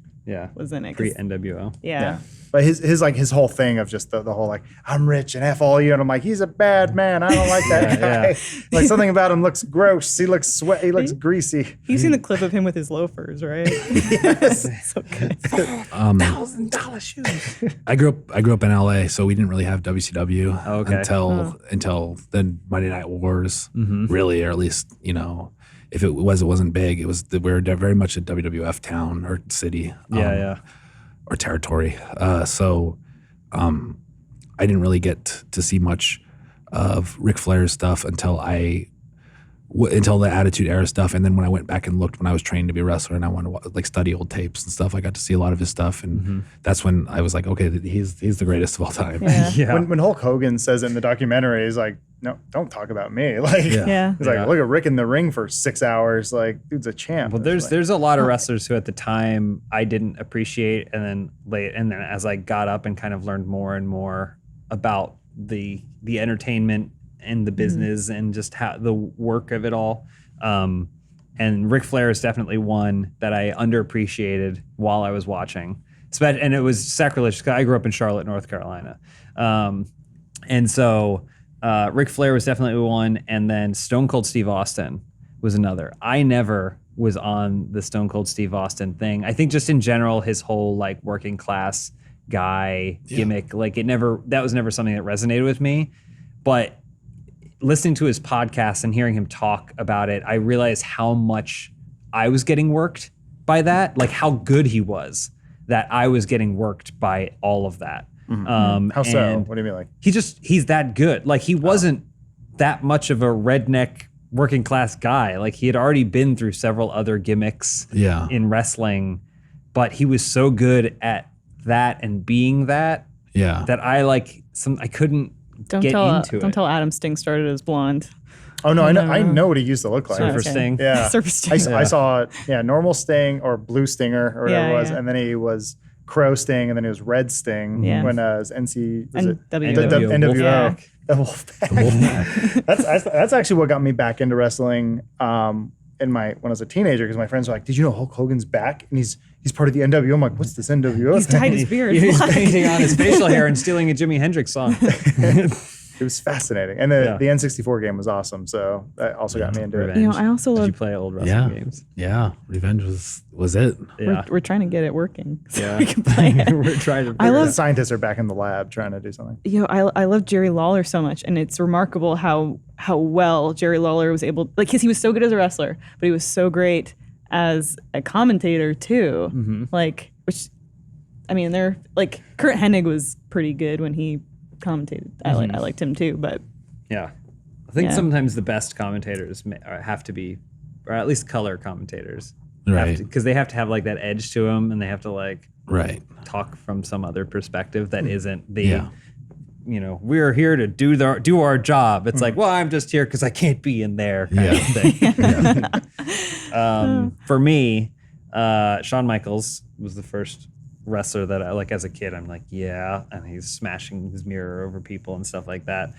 was in it. Pre-NWO. Yeah. But his whole thing of just the whole like, I'm rich and F all you. And I'm like, he's a bad man. I don't like that guy. Like something about him looks gross. He looks sweaty. He looks greasy. You've seen the clip of him with his loafers, right? Yes. So good. $1,000 shoes. I grew up in LA, so we didn't really have WCW until the Monday Night Wars, really, or at least, if it wasn't big. It was we were very much a WWF town or city. Or territory. So I didn't really get to see much of Ric Flair's stuff until until the Attitude Era stuff. And then when I went back and looked when I was trained to be a wrestler and I wanted to like study old tapes and stuff, I got to see a lot of his stuff. And that's when I was like, okay, he's the greatest of all time. Yeah. When Hulk Hogan says it in the documentary, he's like, no, don't talk about me. Like, he's like, look at Rick in the ring for 6 hours. Like, dude's a champ. Well, there's a lot of wrestlers who at the time I didn't appreciate, and then as I got up and kind of learned more and more about the entertainment and the business and just how the work of it all. And Ric Flair is definitely one that I underappreciated while I was watching. And it was sacrilege because I grew up in Charlotte, North Carolina. And so Ric Flair was definitely one. And then Stone Cold Steve Austin was another. I never was on the Stone Cold Steve Austin thing. I think just in general, his whole like working class guy gimmick, like that was never something that resonated with me. But listening to his podcast and hearing him talk about it, I realized how much I was getting worked by that, like how good he was, that I was getting worked by all of that. How so? What do you mean? Like he's that good. Like he wasn't that much of a redneck working class guy. Like he had already been through several other gimmicks in wrestling, but he was so good at that and being that that I couldn't get into it. Don't tell Adam Sting started as blonde. Oh no, I know what he used to look like. Surfer Sting. Yeah. Surfer Sting. I saw normal Sting or blue Stinger or whatever it was, and then he was Crow Sting, and then he was Red Sting when it was NWO. Wolfpack. The Wolfpack. That's actually what got me back into wrestling when I was a teenager, because my friends were like, "Did you know Hulk Hogan's back and he's part of the NWO?" I'm like, "What's this NWO?" He's dyed his beard. He's painting on his facial hair and stealing a Jimi Hendrix song. It was fascinating, and the N64 game was awesome. So that also got me into Revenge. it. I also love. Did you play old wrestling games? Yeah, Revenge was it. Yeah, we're trying to get it working. So yeah, we can play it. We're trying to. The scientists are back in the lab trying to do something. I love Jerry Lawler so much, and it's remarkable how well Jerry Lawler was able, like, because he was so good as a wrestler, but he was so great as a commentator too. Like, which, I mean, they're like Kurt Hennig was pretty good when he commentated. I liked him too, but yeah, I think sometimes the best commentators have to be, or at least color commentators, right? Because they have to have like that edge to them, and they have to like talk from some other perspective that isn't the. We're here to do our job. It's like, well, I'm just here because I can't be in there kind of thing. For me, Shawn Michaels was the first wrestler that I like as a kid. I'm like, and he's smashing his mirror over people and stuff like that.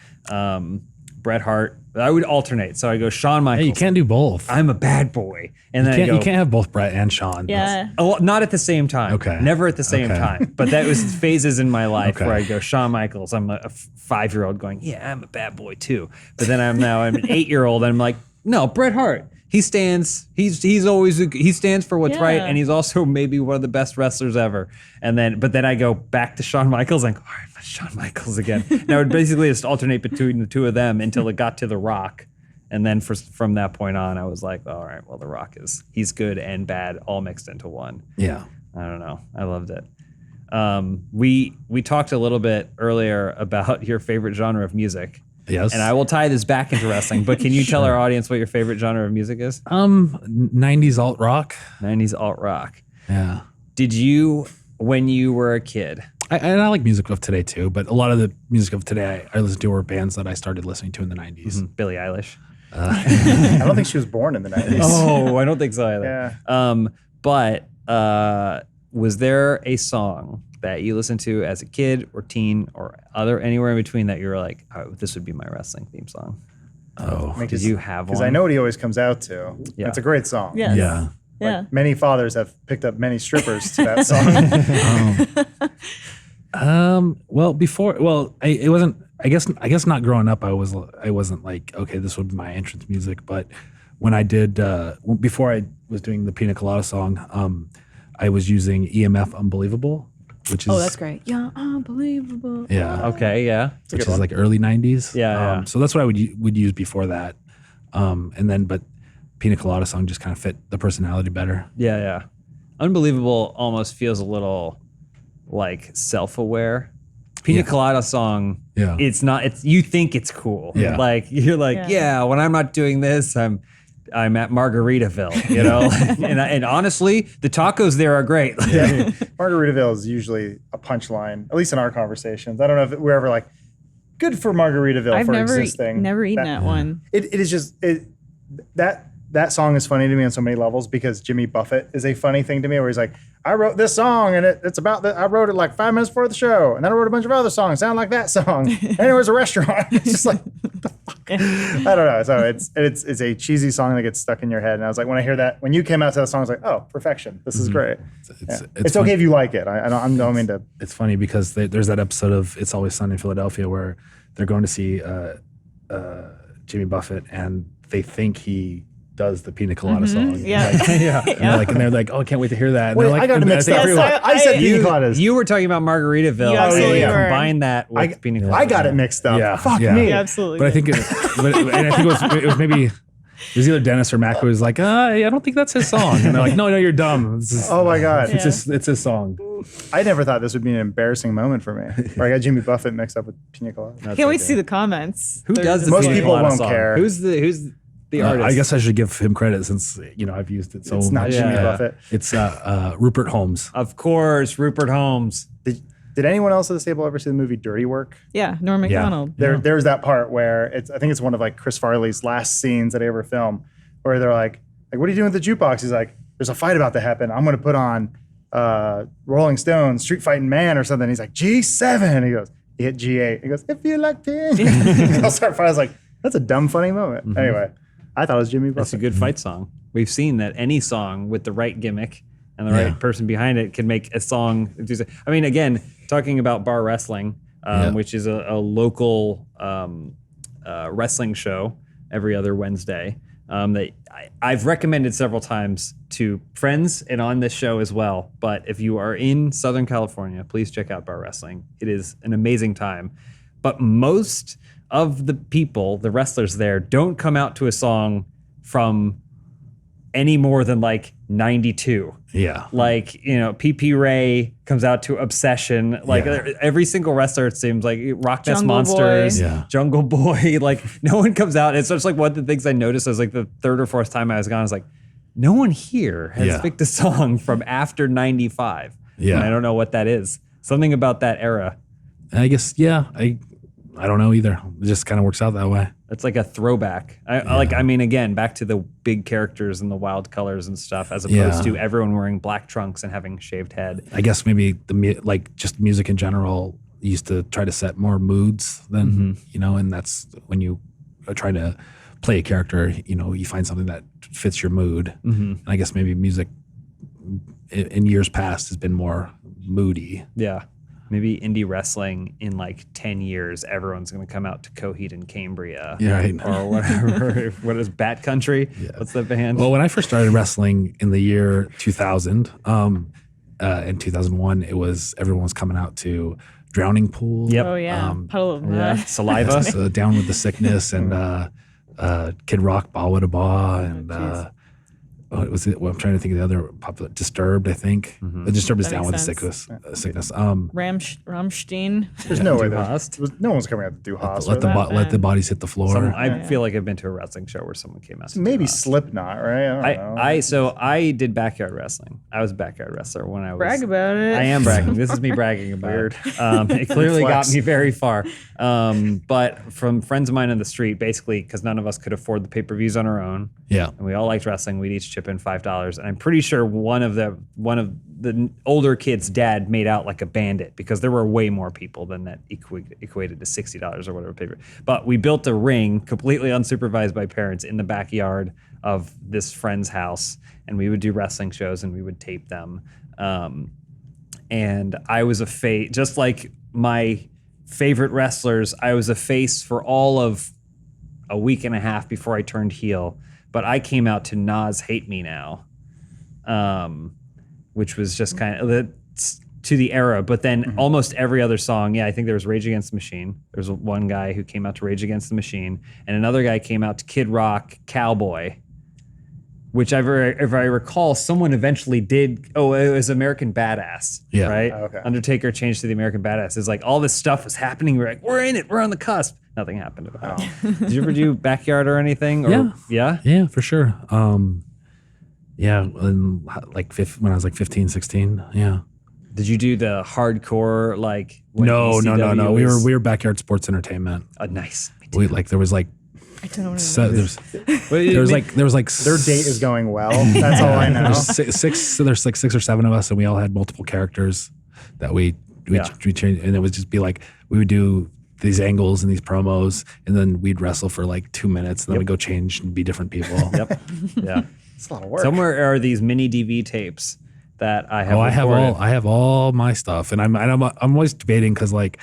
Bret Hart. I would alternate. So I go Shawn Michaels. Hey, you can't do both. I'm a bad boy. And then I go, You can't have both Brett and Sean. Yeah. oh, not at the same time. Okay. Never at the same Okay. time. But that was phases in my life Okay. where I go Shawn Michaels. I'm a 5-year-old going, yeah, I'm a bad boy too. But then I'm an 8-year-old and I'm like, no, Bret Hart. He stands. He stands for what's right, Yeah. and he's also maybe one of the best wrestlers ever. But then I go back to Shawn Michaels. Like, all right, Shawn Michaels again. And I would basically just alternate between the two of them until it got to The Rock, and then from that point on, I was like, all right, well, The Rock he's good and bad all mixed into one. Yeah. I don't know. I loved it. We talked a little bit earlier about your favorite genre of music. Yes. And I will tie this back into wrestling, but can you tell our audience what your favorite genre of music is? 90s alt rock. 90s alt rock. Yeah. Did you, when you were a kid? I like music of today too, but a lot of the music of today I listen to were bands that I started listening to in the 90s. Billie Eilish. I don't think she was born in the 90s. Oh, I don't think so either. Yeah. But was there a song that you listened to as a kid or teen or anywhere in between that you were like, oh, this would be my wrestling theme song? Oh. Did you have one? Because I know what he always comes out to. Yeah. It's a great song. Yes. Yeah. Yeah. Like, many fathers have picked up many strippers to that song. Well, it wasn't. I guess not growing up. I wasn't like, okay, this would be my entrance music. But when I did, before I was doing the Pina Colada song, I was using EMF Unbelievable, which is Oh, that's great. Yeah, unbelievable. yeah, Okay, yeah. which is like early 90s. Yeah. So that's what I would use before that, but Pina Colada song just kind of fit the personality better. Yeah. Unbelievable almost feels a little like self-aware. Pina Yeah. Colada song, Yeah. you think it's cool. Yeah. Like you're like, Yeah. yeah, when I'm not doing this, I'm at Margaritaville, you know? and honestly, the tacos there are great. Margaritaville is usually a punchline, at least in our conversations. I don't know if we're ever like, good for Margaritaville I've for never existing. never eaten that one. It is just that song is funny to me on so many levels because Jimmy Buffett is a funny thing to me where he's like, I wrote this song and it's about that. I wrote it like 5 minutes before the show, and then I wrote a bunch of other songs sound like that song. And it was a restaurant. It's just like, what the fuck? I don't know. So it's a cheesy song that gets stuck in your head. And I was like, when I hear that, when you came out to that song, I was like, oh, perfection. This is great. It's okay if you like it. I don't mean to. It's funny because there's that episode of It's Always Sunny in Philadelphia where they're going to see Jimmy Buffett and they think he does the Pina Colada song. Yeah. And they're like, oh, I can't wait to hear that. And Wait, they're like, I got it mixed up. Yes, I said I- Pina Coladas. You were talking about Margaritaville. You absolutely and were. combine that with Pina Colada. I got it mixed up. Yeah, Fuck yeah. me. Yeah, absolutely. But I think it was maybe. It was either Dennis or Mac who was like, I don't think that's his song. And they're like, no, you're dumb. Oh my God. Yeah. It's his song. I never thought this would be an embarrassing moment for me. Where I got Jimmy Buffett mixed up with Pina Colada. Can't wait to see the comments. Who does the Most Pina people Colada won't song? care. Who's the artist? I guess I should give him credit since I've used it so It's not much. Jimmy Yeah. Buffett. It's Rupert Holmes. Of course, Rupert Holmes. Did anyone else at this table ever see the movie Dirty Work? Yeah, Norm Macdonald. There's that part where I think it's one of like Chris Farley's last scenes that he ever filmed, where they're like, what are you doing with the jukebox? He's like, there's a fight about to happen. I'm going to put on Rolling Stones, Street Fighting Man or something. He's like, G7. He goes, he hit G8. He goes, if you like pink. I'll start fighting. I was like, that's a dumb, funny moment. Anyway, I thought it was Jimmy Buffett. That's a good fight song. We've seen that any song with the right gimmick and the right person behind it can make a song. I mean, again, talking about bar wrestling, which is a local wrestling show every other Wednesday that I've recommended several times to friends and on this show as well. But if you are in Southern California, please check out bar wrestling. It is an amazing time. But most of the people, the wrestlers there, don't come out to a song from any more than like 92. Yeah. Like, PP Ray comes out to Obsession. Like every single wrestler, it seems like Rock Nest Jungle Monsters, Boy. Yeah. Jungle Boy. Like no one comes out. It's just like one of the things I noticed as like the third or fourth time I was gone. I was like, no one here has picked a song from after 95. Yeah. And I don't know what that is. Something about that era. I guess, I don't know either. It just kind of works out that way. It's like a throwback. I mean, again, back to the big characters and the wild colors and stuff, as opposed to everyone wearing black trunks and having shaved head. I guess maybe just music in general used to try to set more moods than, and that's when you trying to play a character, you find something that fits your mood. And I guess maybe music in years past has been more moody. Yeah. Maybe indie wrestling in like 10 years, everyone's going to come out to Coheed and Cambria. Yeah, right. Or whatever. What is Bat Country? Yeah. What's the band? Well, when I first started wrestling in the year 2000, in 2001, everyone was coming out to Drowning Pool. Yep. Oh yeah, Puddle of Mud. Yeah. Saliva. Down with the Sickness and Kid Rock, Ba Wada Ba, and jeez. what was it? Well, I'm trying to think of the other popular. Disturbed, I think. Disturbed is That Down with makes the sense. Sickness. Rammstein. There's no way Du that Hast. no one's coming out to do Haas. let for the that. let the bodies hit the floor. I feel like I've been to a wrestling show where someone came out. To Maybe Du Hast. Slipknot, right? I don't know. So I did backyard wrestling. I was a backyard wrestler when I was. Brag about it. I am bragging. This is me bragging about it. It clearly got Flex. me very far. But from friends of mine in the street, basically, because none of us could afford the pay-per-views on our own, Yeah. and we all liked wrestling, we'd each chip in $5. And I'm pretty sure one of the older kids' dad made out like a bandit because there were way more people than that equated to $60 or whatever paper. But we built a ring completely unsupervised by parents in the backyard of this friend's house, and we would do wrestling shows and we would tape them. And I was a face, just like my favorite wrestlers, I was a face for all of a week and a half before I turned heel. But I came out to Nas Hate Me Now, which was just kind of to the era. But then almost every other song, I think there was Rage Against the Machine. There was one guy who came out to Rage Against the Machine, and another guy came out to Kid Rock, Cowboy, which if I recall, someone eventually did. Oh, it was American Badass, Yeah. right? Oh, okay. Undertaker changed to the American Badass. It's like all this stuff was happening. We're like, we're in it. We're on the cusp. Nothing happened about it. Did you ever do backyard or anything? Or, Yeah. Yeah? Yeah, for sure. When I was like 15, 16. Yeah. Did you do the hardcore like? when No. ECW We was- were backyard sports entertainment. Nice. We there was like I don't know what it so, is. there was like Their date is going well. That's all I know. there's six or seven of us, and we all had multiple characters that we changed, and it would just be like we would do these angles and these promos, and then we'd wrestle for like 2 minutes, and then we'd go change and be different people. Yep. Yeah. It's a lot of work. Somewhere are these mini DV tapes that I have. Oh, recorded. I have all my stuff, and I'm always debating because like,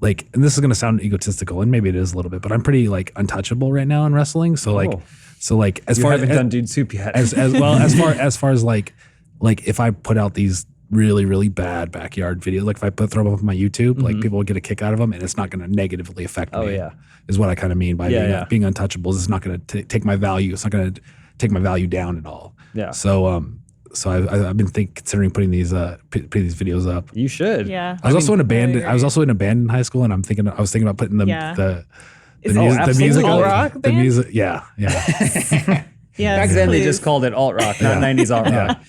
and this is gonna sound egotistical, and maybe it is a little bit, but I'm pretty like untouchable right now in wrestling. So like as You far haven't as done Dude Soup yet. as well as far as like if I put out these really really bad backyard videos, like if I throw them up on my YouTube, like people will get a kick out of them, and it's not going to negatively affect me. Oh, yeah. Is what I kind of mean by being untouchables. It's not going to take my value. It's not going to take my value down at all. Yeah. So I've been considering putting these videos up. You should. Yeah. I was also in a band. agree. I was also in a band in high school, and I was thinking about putting the Is the it music, the music, alt rock the band? music. Yeah. Yeah. Back then they please. just called it alt rock, not 90s alt rock.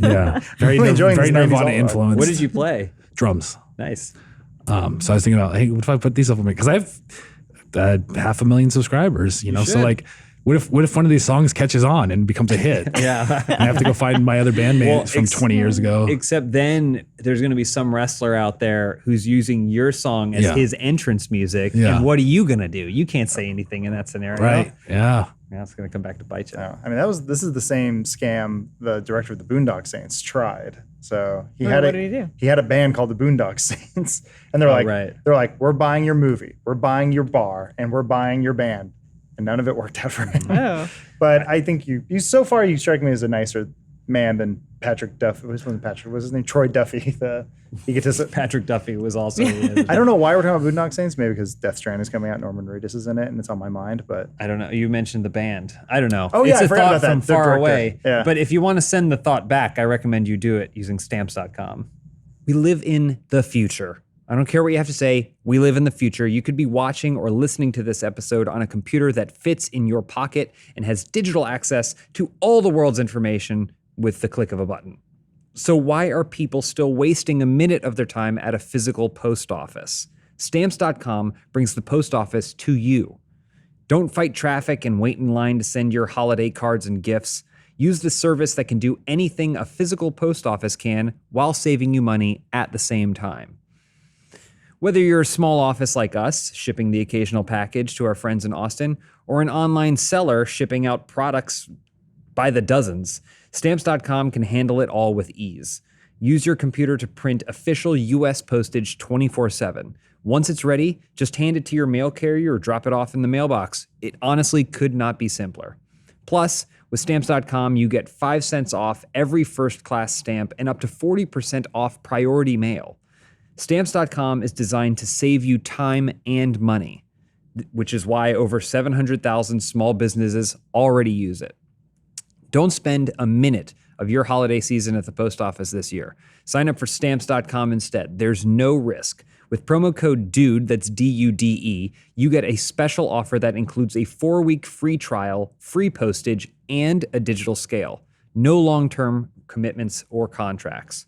Yeah. Very, Really enjoying very this 90s alt Nirvana rock. influence. What did you play? Drums. Nice. So I was thinking about, hey, what if I put these up on me? Because I have 500,000 subscribers, So should. like, what if one of these songs catches on and becomes a hit? Yeah. And I have to go find my other bandmates from 20 years ago. Except then there's going to be some wrestler out there who's using your song as Yeah. his entrance music. Yeah. And what are you going to do? You can't say anything in that scenario. Right. Yeah. Yeah, it's going to come back to bite you. No, I mean this is the same scam the director of the Boondock Saints tried. So he Oh, had what did he do? He had a band called the Boondock Saints, and they're right. we're buying your movie, we're buying your bar, and we're buying your band, and none of it worked out for him. Oh. But I think you so far you strike me as a nicer man than Patrick Duffy. Wasn't Patrick? Was his name Troy Duffy? The egotist. Patrick Duffy was also. I don't know why we're talking about Boondock Saints. Maybe because Death Strand is coming out, Norman Reedus is in it, and it's on my mind. But I don't know. You mentioned the band. I don't know. Oh, yeah, it's I a forgot thought about that. from The far director. away. Yeah. But if you want to send the thought back, I recommend you do it using stamps.com. We live in the future. I don't care what you have to say. We live in the future. You could be watching or listening to this episode on a computer that fits in your pocket and has digital access to all the world's information with the click of a button. So why are people still wasting a minute of their time at a physical post office? Stamps.com brings the post office to you. Don't fight traffic and wait in line to send your holiday cards and gifts. Use the service that can do anything a physical post office can while saving you money at the same time. Whether you're a small office like us, shipping the occasional package to our friends in Austin, or an online seller shipping out products by the dozens, Stamps.com can handle it all with ease. Use your computer to print official U.S. postage 24/7. Once it's ready, just hand it to your mail carrier or drop it off in the mailbox. It honestly could not be simpler. Plus, with Stamps.com, you get 5 cents off every first-class stamp and up to 40% off priority mail. Stamps.com is designed to save you time and money, which is why over 700,000 small businesses already use it. Don't spend a minute of your holiday season at the post office this year. Sign up for Stamps.com instead. There's no risk. With promo code DUDE, that's DUDE, you get a special offer that includes a 4-week free trial, free postage, and a digital scale. No long-term commitments or contracts.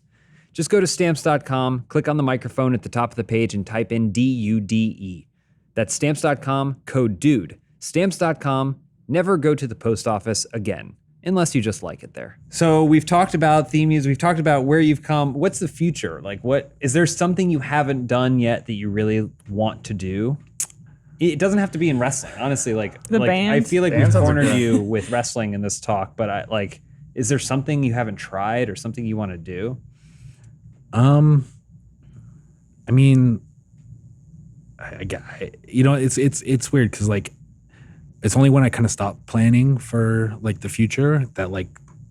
Just go to Stamps.com, click on the microphone at the top of the page, and type in DUDE. That's Stamps.com, code DUDE. Stamps.com, never go to the post office again, unless you just like it there. So we've talked about theme music, we've talked about where you've come. What's the future? Like, what is there something you haven't done yet that you really want to do? It doesn't have to be in wrestling, honestly. Like band? I feel like Band we've sounds cornered good. you with wrestling in this talk, but is there something you haven't tried or something you want to do? I mean, it's weird because like it's only when I kind of stopped planning for like the future that like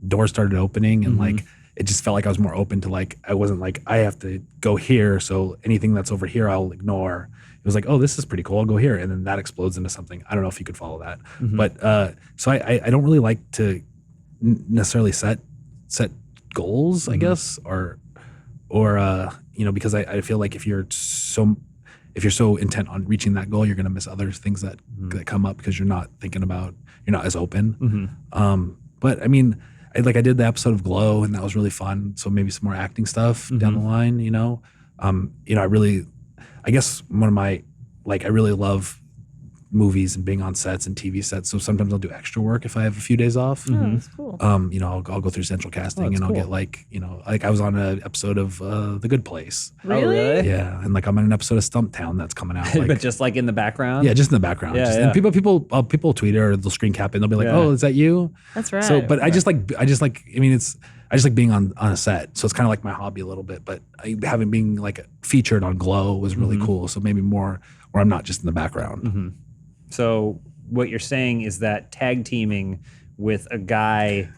doors started opening and like it just felt like I was more open to like I wasn't like I have to go here, so anything that's over here I'll ignore. It was like, oh, this is pretty cool, I'll go here, and then that explodes into something. I don't know if you could follow that, but so I don't really like to necessarily set goals, I guess, or because I feel like if you're so intent on reaching that goal, you're going to miss other things that come up because you're not as open. But I mean, I did the episode of Glow and that was really fun. So maybe some more acting stuff down the line, I guess I really love movies and being on sets and TV sets. So sometimes I'll do extra work if I have a few days off. Oh, that's cool. I'll go through central casting and I'll get I was on an episode of The Good Place. Really? Oh, really? Yeah, and I'm in an episode of Stumptown that's coming out. But just like in the background? Yeah, just in the background. Yeah, And yeah. people tweet it or they'll screen cap it and they'll be like, Yeah. "Oh, is that you?" That's right. So, but I just like being on a set. So it's kind of like my hobby a little bit. But having being like featured on Glow was really cool. So maybe more where I'm not just in the background. So what you're saying is that tag teaming with a guy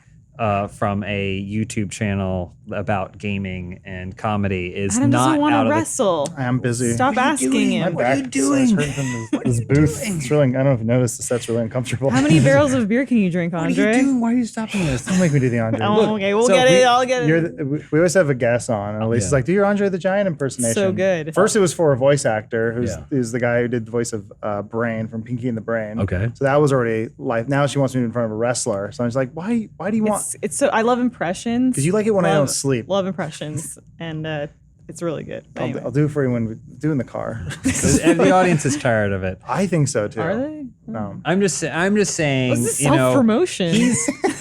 from a YouTube channel about gaming and comedy is Adam not doesn't want out to of wrestle. I am busy. Stop asking him. What are you doing? This booth. It's really. I don't know if you noticed. The set's really uncomfortable. How many barrels of beer can you drink, Andre? Why are you stopping this? Don't make me do the Andre. Oh, okay, we'll so get it. I'll get it. We always have a guest on, and Elise's like, "Do your Andre the Giant impersonation." So good. First, it was for a voice actor Yeah. who's the guy who did the voice of Brain from Pinky and the Brain. Okay. So that was already live. Now she wants me in front of a wrestler. So I was like, "Why do you want?" It's so I love impressions. Because you like it when I don't sleep. Love impressions, and it's really good. Anyway. I'll do it for you when we do in the car. And the audience is tired of it. I think so too. Are they? I'm just saying, What's this self-promotion?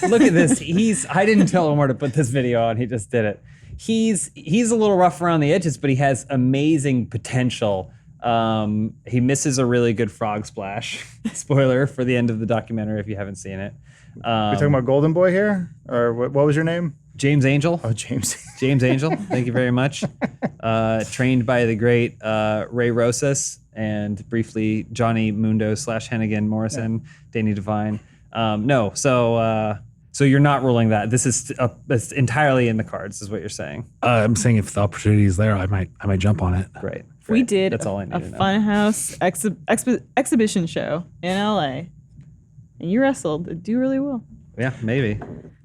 Look at this. I didn't tell Omar to put this video on. He just did it. He's a little rough around the edges, but he has amazing potential. He misses a really good frog splash. Spoiler for the end of the documentary if you haven't seen it. We talking about Golden Boy here, or what was your name? James Angel. Oh, James. James Angel. Thank you very much. Trained by the great Ray Rosas and briefly Johnny Mundo / Hennigan Morrison, Danny Devine. So you're not ruling that. This is it's entirely in the cards, is what you're saying. I'm saying if the opportunity is there, I might jump on it. Great. We did That's all I need a to know. Funhaus exhibition show in LA, and you wrestled. It'd do really well. Yeah, maybe.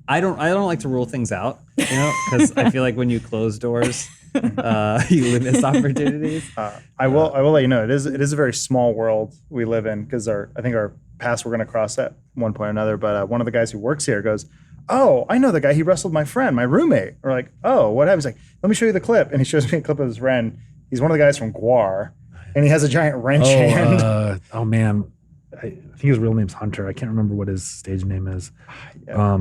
I don't like to rule things out, because I feel like when you close doors, you miss opportunities. I will let you know it is a very small world we live in because I think our paths we're going to cross at one point or another. But one of the guys who works here goes, "Oh, I know the guy. He wrestled my friend, my roommate." We're like, "Oh, what happened?" He's like, "Let me show you the clip," and he shows me a clip of his friend. He's one of the guys from Guar, and he has a giant wrench hand. Oh man, I think his real name's Hunter. I can't remember what his stage name is. Yeah.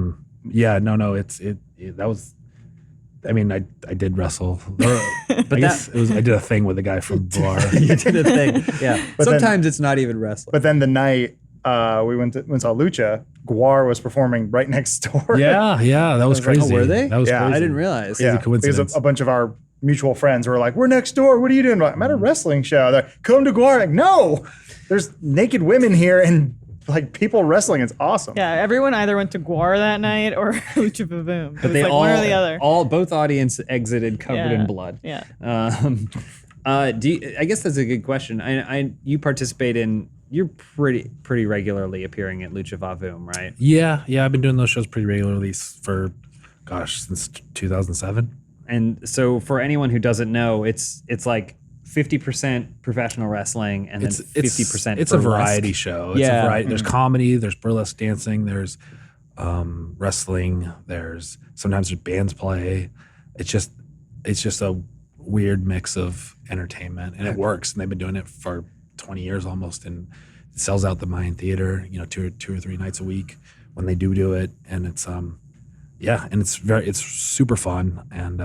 Yeah, no, it's that I mean, I did wrestle, but I guess I did a thing with a guy from Bar. You did a thing. Yeah. But Sometimes it's not even wrestling. But then the night we went and saw Lucha, Guar was performing right next door. Yeah, that was like, crazy. oh, were they? That was Yeah. crazy. I didn't realize. Yeah, coincidence. because a bunch of our mutual friends were like, "We're next door. What are you doing?" I'm at a wrestling show. They're like, "Come to Guar." Like, no, there's naked women here and like people wrestling. It's awesome. Yeah, everyone either went to Guar that night or Lucha Vavoom. It But was they like one or the other. both audience exited covered in blood. Yeah. I guess that's a good question. You participate in. You're pretty regularly appearing at Lucha Vavoom, right? Yeah. I've been doing those shows pretty regularly for, since 2007. And so for anyone who doesn't know, it's like 50% professional wrestling and then 50% It's a burlesque. variety show. It's Yeah. a variety. There's comedy, there's burlesque dancing, there's wrestling, there's sometimes there's bands play. It's just a weird mix of entertainment, and it works. And they've been doing it for 20 years almost, and it sells out the Mayan Theater, two or three nights a week when they do it. And it's and it's super fun, and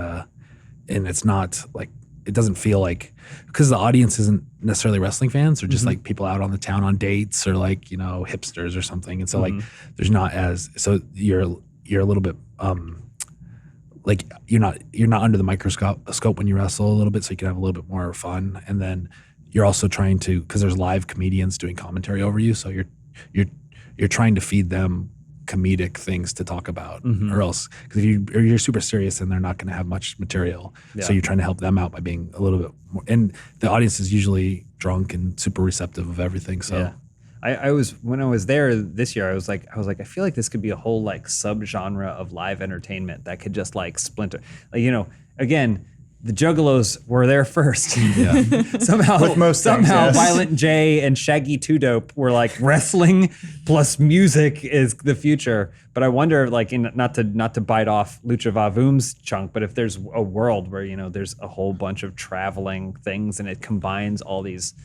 it's not like, it doesn't feel like, because the audience isn't necessarily wrestling fans, or just like people out on the town on dates, or like, hipsters or something. And so like there's not so you're a little bit like you're not under the microscope when you wrestle a little bit, so you can have a little bit more fun. And then you're also trying to, because there's live comedians doing commentary over you, so you're trying to feed them comedic things to talk about, or else, because if you're super serious, then they're not going to have much material. Yeah. So you're trying to help them out by being a little bit more, and the audience is usually drunk and super receptive of everything. So Yeah. I was, when I was there this year, I was like, I feel like this could be a whole like subgenre of live entertainment that could just like splinter. Like, again, the Juggalos were there first. yeah, With most things, yes. Violent J and Shaggy Two Dope were like wrestling plus music is the future. But I wonder, like, not to bite off Lucha Vavoom's chunk, but if there's a world where there's a whole bunch of traveling things and it combines all these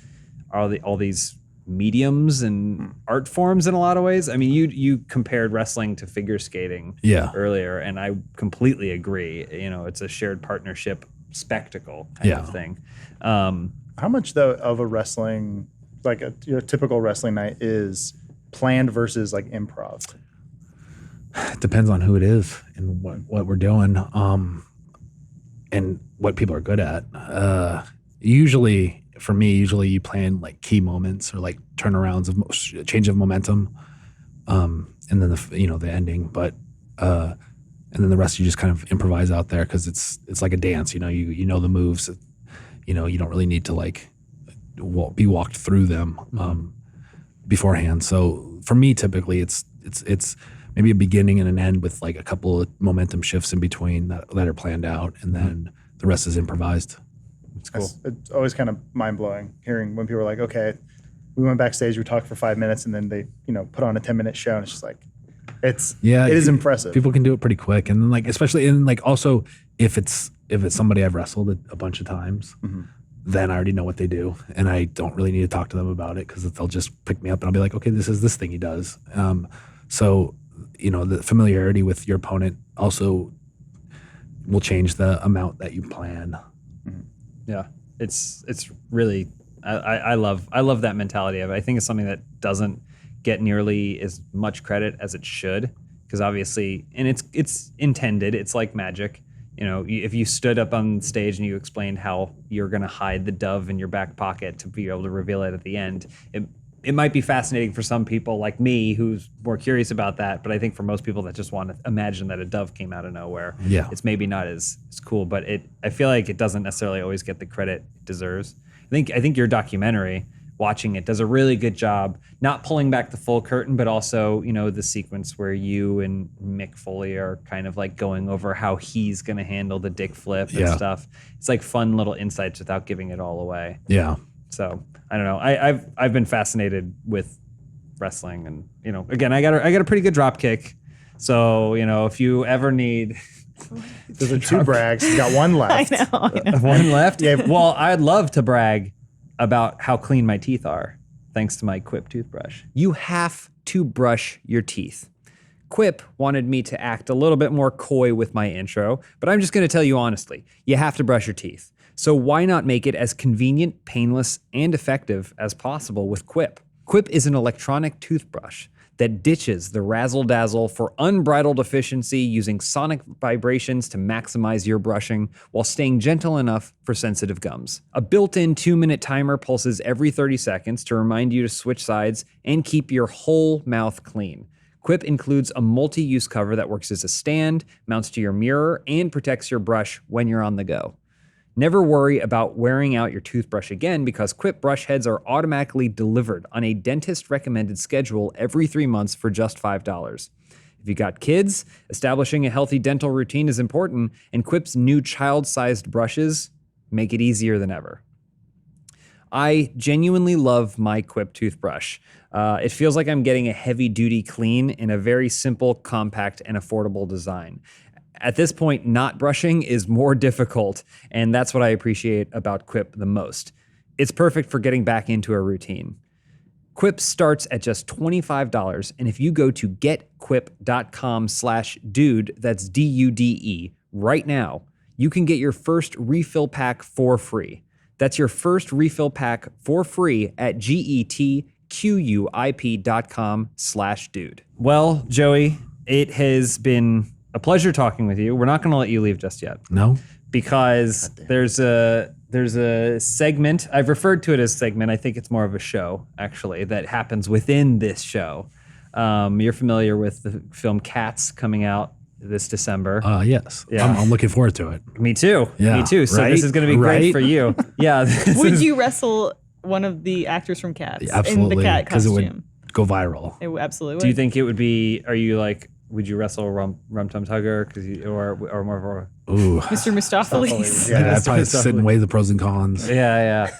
mediums and art forms in a lot of ways. I mean, you compared wrestling to figure skating earlier, and I completely agree. It's a shared partnership spectacle kind of thing. How much though of a wrestling, like your typical wrestling night, is planned versus like improv? it depends on who it is and what we're doing, and what people are good at. Usually, for me, you plan like key moments or like turnarounds of change of momentum, and then the ending. But and then the rest you just kind of improvise out there, because it's like a dance. You know the moves. You don't really need to like be walked through them beforehand. So for me, typically it's maybe a beginning and an end with like a couple of momentum shifts in between that are planned out, and then the rest is improvised. It's cool. It's always kind of mind blowing hearing when people are like, okay, we went backstage, we talked for 5 minutes, and then they put on a 10-minute show, and it's just like, it is impressive. People can do it pretty quick, and then like especially in like also if it's somebody I've wrestled a bunch of times, then I already know what they do, and I don't really need to talk to them about it, because they'll just pick me up and I'll be like, okay, this is this thing he does. So the familiarity with your opponent also will change the amount that you plan. Yeah, it's really I love that mentality of it. I think it's something that doesn't get nearly as much credit as it should, because obviously, and it's intended. It's like magic. If you stood up on stage and you explained how you're going to hide the dove in your back pocket to be able to reveal it at the end, it might be fascinating for some people like me who's more curious about that. But I think for most people that just want to imagine that a dove came out of nowhere, it's maybe not as cool. But I feel like it doesn't necessarily always get the credit it deserves. I think your documentary, watching it, does a really good job not pulling back the full curtain, but also the sequence where you and Mick Foley are kind of like going over how he's going to handle the dick flip and stuff. It's like fun little insights without giving it all away. Yeah. So I don't know. I've been fascinated with wrestling, and again, I got a pretty good drop kick. So if you ever need, Those are two brags. He's got one left. I know. one left. Well, I'd love to brag about how clean my teeth are, thanks to my Quip toothbrush. You have to brush your teeth. Quip wanted me to act a little bit more coy with my intro, but I'm just going to tell you honestly, you have to brush your teeth. So why not make it as convenient, painless, and effective as possible with Quip? Quip is an electronic toothbrush that ditches the razzle-dazzle for unbridled efficiency using sonic vibrations to maximize your brushing while staying gentle enough for sensitive gums. A built-in 2-minute timer pulses every 30 seconds to remind you to switch sides and keep your whole mouth clean. Quip includes a multi-use cover that works as a stand, mounts to your mirror, and protects your brush when you're on the go. Never worry about wearing out your toothbrush again because Quip brush heads are automatically delivered on a dentist-recommended schedule every 3 months for just $5. If you got kids, establishing a healthy dental routine is important, and Quip's new child-sized brushes make it easier than ever. I genuinely love my Quip toothbrush. It feels like I'm getting a heavy-duty clean in a very simple, compact, and affordable design. At this point, not brushing is more difficult, and that's what I appreciate about Quip the most. It's perfect for getting back into a routine. Quip starts at just $25, and if you go to getquip.com/dude, that's D-U-D-E, right now, you can get your first refill pack for free. That's your first refill pack for free at getquip.com/dude. Well, Joey, it has been a pleasure talking with you. We're not going to let you leave just yet. No? Because there's a segment, I've referred to it as segment, I think it's more of a show, actually, that happens within this show. You're familiar with the film Cats coming out this December. Yes. Yeah. I'm looking forward to it. Me too. Yeah, Me too. So right? this is going to be great Right? for you. Yeah. Would you wrestle one of the actors from Cats in the Absolutely. cat Because it costume? would go viral. It absolutely would. Do you think it would be, are you like, would you wrestle Rum Tum Tugger? Or more of a... Ooh. Mr. Mistopheles? Yeah, I'd probably sit and weigh the pros and cons. Yeah.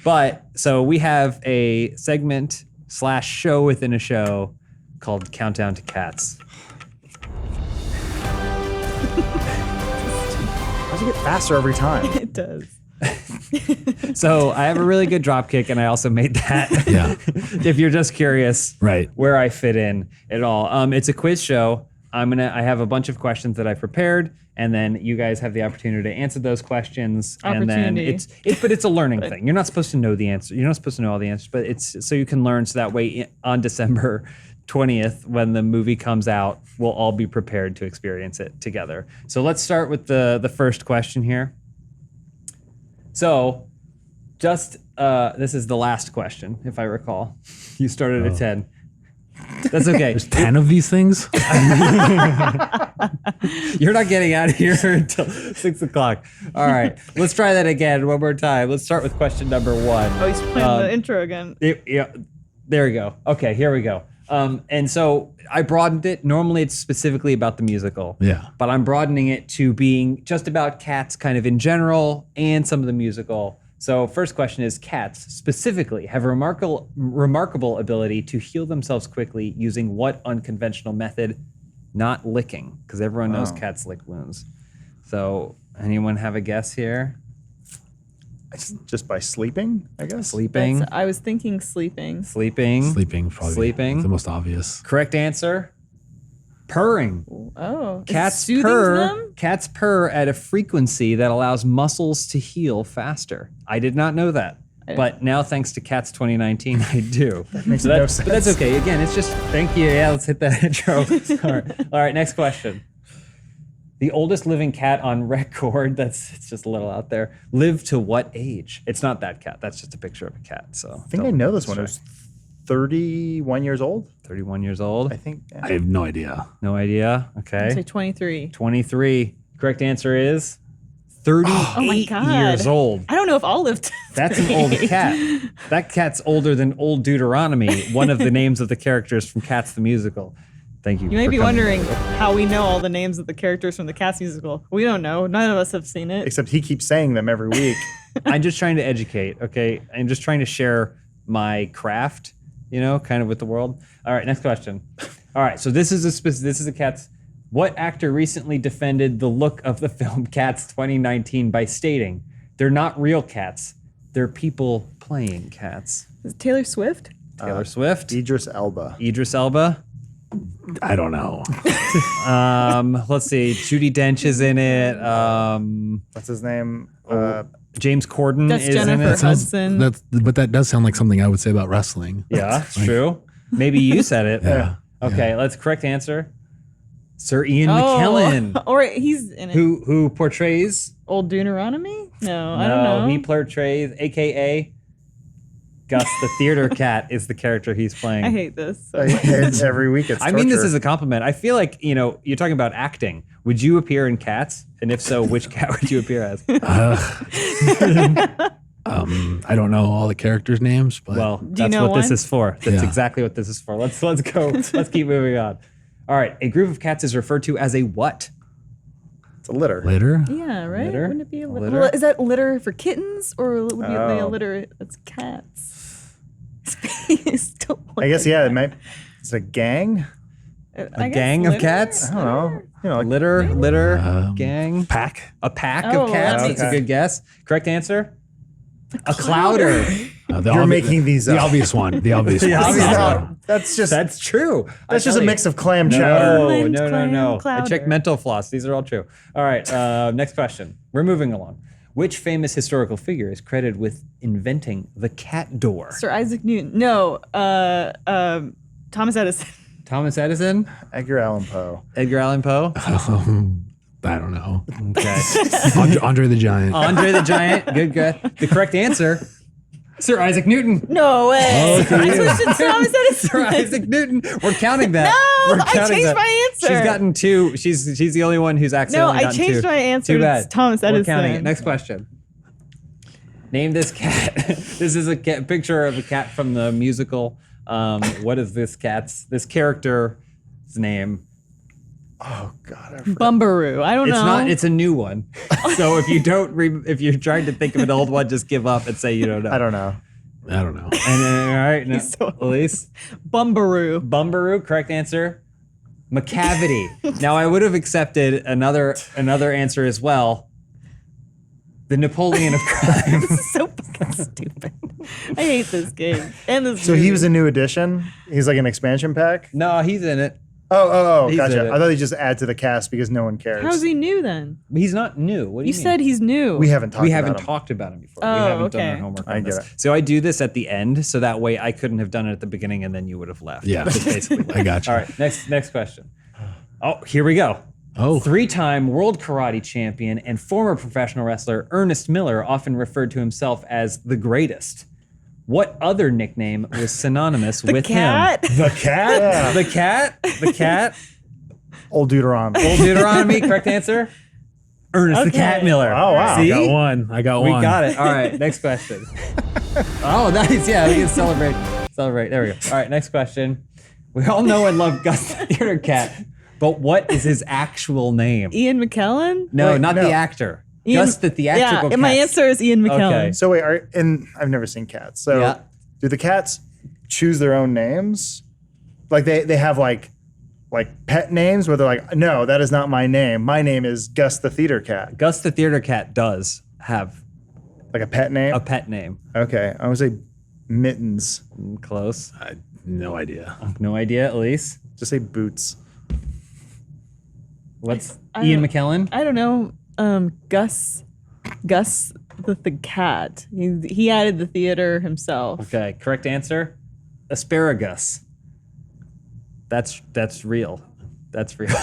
But so we have a segment / show within a show called Countdown to Cats. How's it get faster every time? It does. So I have a really good drop kick, and I also made that. Yeah. If you're just curious, Right. where I fit in at all. It's a quiz show. I have a bunch of questions that I prepared, and then you guys have the opportunity to answer those questions. And then but it's a learning thing. You're not supposed to know the answer. You're not supposed to know all the answers, but it's so you can learn. So that way, on December 20th, when the movie comes out, we'll all be prepared to experience it together. So let's start with the first question here. So, just this is the last question, if I recall. You started at 10. That's okay. There's 10 of these things? You're not getting out of here until 6 o'clock. All right, let's try that again one more time. Let's start with question number 1. Oh, he's playing the intro again. Yeah, there we go. Okay, here we go. And so I broadened it. Normally it's specifically about the musical. Yeah. But I'm broadening it to being just about cats kind of in general and some of the musical. So first question is, cats specifically have a remarkable ability to heal themselves quickly using what unconventional method? Not licking, because everyone knows cats lick wounds. So anyone have a guess here? Just by sleeping, I guess. Sleeping. I was thinking sleeping. Sleeping. Sleeping, probably. Sleeping. The most obvious. Correct answer. Purring. Oh. Cats soothing purr. them? Cats purr at a frequency that allows muscles to heal faster. I did not know that, but now thanks to Cats 2019, I do. Makes no sense. But that's okay. Again, it's just thank you. Yeah, let's hit that intro. All right. Next question. The oldest living cat on record, it's just a little out there, lived to what age? It's not that cat. That's just a picture of a cat. So I think I know this one. It was 31 years old. 31 years old. I think. Yeah. I have no idea. No idea. I'd Okay. say 23. 23. Correct answer is 38 Oh my God. years old. I don't know if I'll live to That's an old cat. That cat's older than Old Deuteronomy, one of the names of the characters from Cats the Musical. Thank you. You may for be coming. wondering how we know all the names of the characters from the Cats musical. We don't know. None of us have seen it. Except he keeps saying them every week. I'm just trying to educate, okay? I'm just trying to share my craft, kind of with the world. All right, next question. All right, so this is a Cats. What actor recently defended the look of the film Cats 2019 by stating, "They're not real cats. They're people playing cats." Is it Taylor Swift? Taylor Swift, Idris Elba. Idris Elba. I don't know. Let's see. Judi Dench is in it. What's his name? James Corden That's is in Jennifer it. Hudson. But that does sound like something I would say about wrestling. Yeah, it's true. Maybe you said it. Yeah. Okay, let's correct answer. Sir Ian McKellen, Or he's in it. who portrays. Old Deuteronomy? No, I don't know. He portrays, AKA Gus the theater cat, is the character he's playing. I hate this. So It's every week. It's I mean, this torture. is a compliment. I feel like, you're talking about acting. Would you appear in Cats? And if so, which cat would you appear as? I don't know all the characters' names, but Well, you that's know what this one? is for. That's Yeah. exactly what this is for. Let's go. Let's keep moving on. All right. A group of cats is referred to as a what? It's a litter. later. yeah, right? Litter? Wouldn't it be a litter? Litter? Well, is that litter for kittens or would it be a Oh. litter that's cats? Space. I guess, yeah, it might. It's a gang. A gang of cats? I don't know. You know, like Litter, gang, Pack. a pack Oh, of cats. okay. That's a good guess. Correct answer? A clouder. You're making these the up. obvious one. The obvious one. obvious No, one. that's just That's true. that's just a mix of clam chowder. No, Clam, no. I clouder. checked mental floss. These are all true. All right. Next question. We're moving along. Which famous historical figure is credited with inventing the cat door? Sir Isaac Newton. No, Thomas Edison. Thomas Edison? Edgar Allan Poe. Edgar Allan Poe? I don't know. Okay. Andre the Giant. Andre the Giant. Good guess. The correct answer, Sir Isaac Newton. No way. Oh, I switched to Thomas Edison. Sir Isaac Newton. We're counting that. No, We're I counting changed that. my answer. She's gotten two. She's the only one who's No, accidentally I gotten changed two. my answer. Too bad. It's Thomas We're counting it. Edison. Next question. Name this cat. This is a picture of a cat from the musical. What is this character's name? Oh God, I forgot. Bumbaroo. I don't It's know. not. It's a new one. So if you don't, if you're trying to think of an old one, just give up and say you don't know. I don't know. I don't know. And all right, no, He's so- Elise. Bumbaroo. Bumbaroo. Correct answer. Macavity. Now I would have accepted another answer as well. The Napoleon of crime. This is so fucking stupid. I hate this game. And this So he was a new addition. He's like an expansion pack. No, he's in it. Oh, He's in gotcha. it. I thought he just add to the cast because no one cares. How's he new then? He's not new. What do You you mean? said he's new. We haven't talked. we about haven't him. talked about him before. Oh, we haven't done okay. our homework on I get this. it. So I do this at the end, so that way I couldn't have done it at the beginning, and then you would have left. Yeah. That's basically. I got you. All right, next question. Oh, here we go. Oh. Three-time world karate champion and former professional wrestler Ernest Miller often referred to himself as the greatest. What other nickname was synonymous with cat? The cat. him? The cat? The cat? Old Deuteronomy. Old Deuteronomy, correct answer? Ernest the Okay. Cat Miller. Oh, wow. See? I got one. I got We one. got it. All right, next question. Oh, nice. Yeah, we can celebrate. Celebrate. There we go. All right, next question. We all know and love Gus the Theater Cat, but what is his actual name? Ian McKellen? No, Wait, not no. the actor. Ian, Gus the theatrical Yeah, my cat. answer is Ian McKellen. Okay. So wait, and I've never seen cats. So Yeah. do the cats choose their own names? Like they have like pet names where they're like, no, that is not my name. My name is Gus the Theater Cat. Gus the Theater Cat does have Like a pet name. a pet name. Okay, I would say Mittens. Close. I no idea. No idea, Elise. Just say Boots. What's I Ian don't- McKellen? I don't know. Gus the cat. He added the theater himself. Okay, correct answer. Asparagus. That's real. That's real.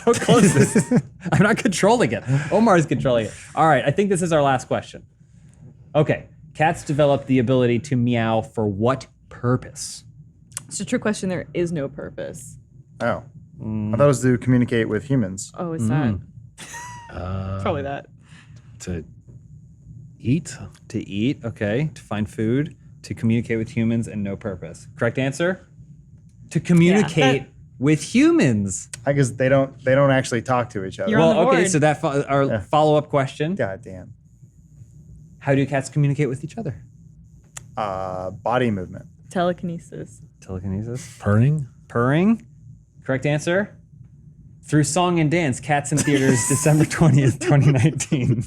Don't close this. I'm not controlling it. Omar's controlling it. All right, I think this is our last question. Okay, cats develop the ability to meow for what purpose? It's a trick question. There is no purpose. Oh, I thought it was to communicate with humans. Oh, it's that. Mm. Probably that. To eat. To eat, okay. To find food, to communicate with humans, and no purpose. Correct answer? To communicate with humans. I guess they don't actually talk to each other. You're on Well, the okay, board. so that our follow-up question. God damn. How do cats communicate with each other? Body movement. Telekinesis. Telekinesis. Purring. Purring. Correct answer? Through song and dance, Cats in Theaters, December 20th, 2019.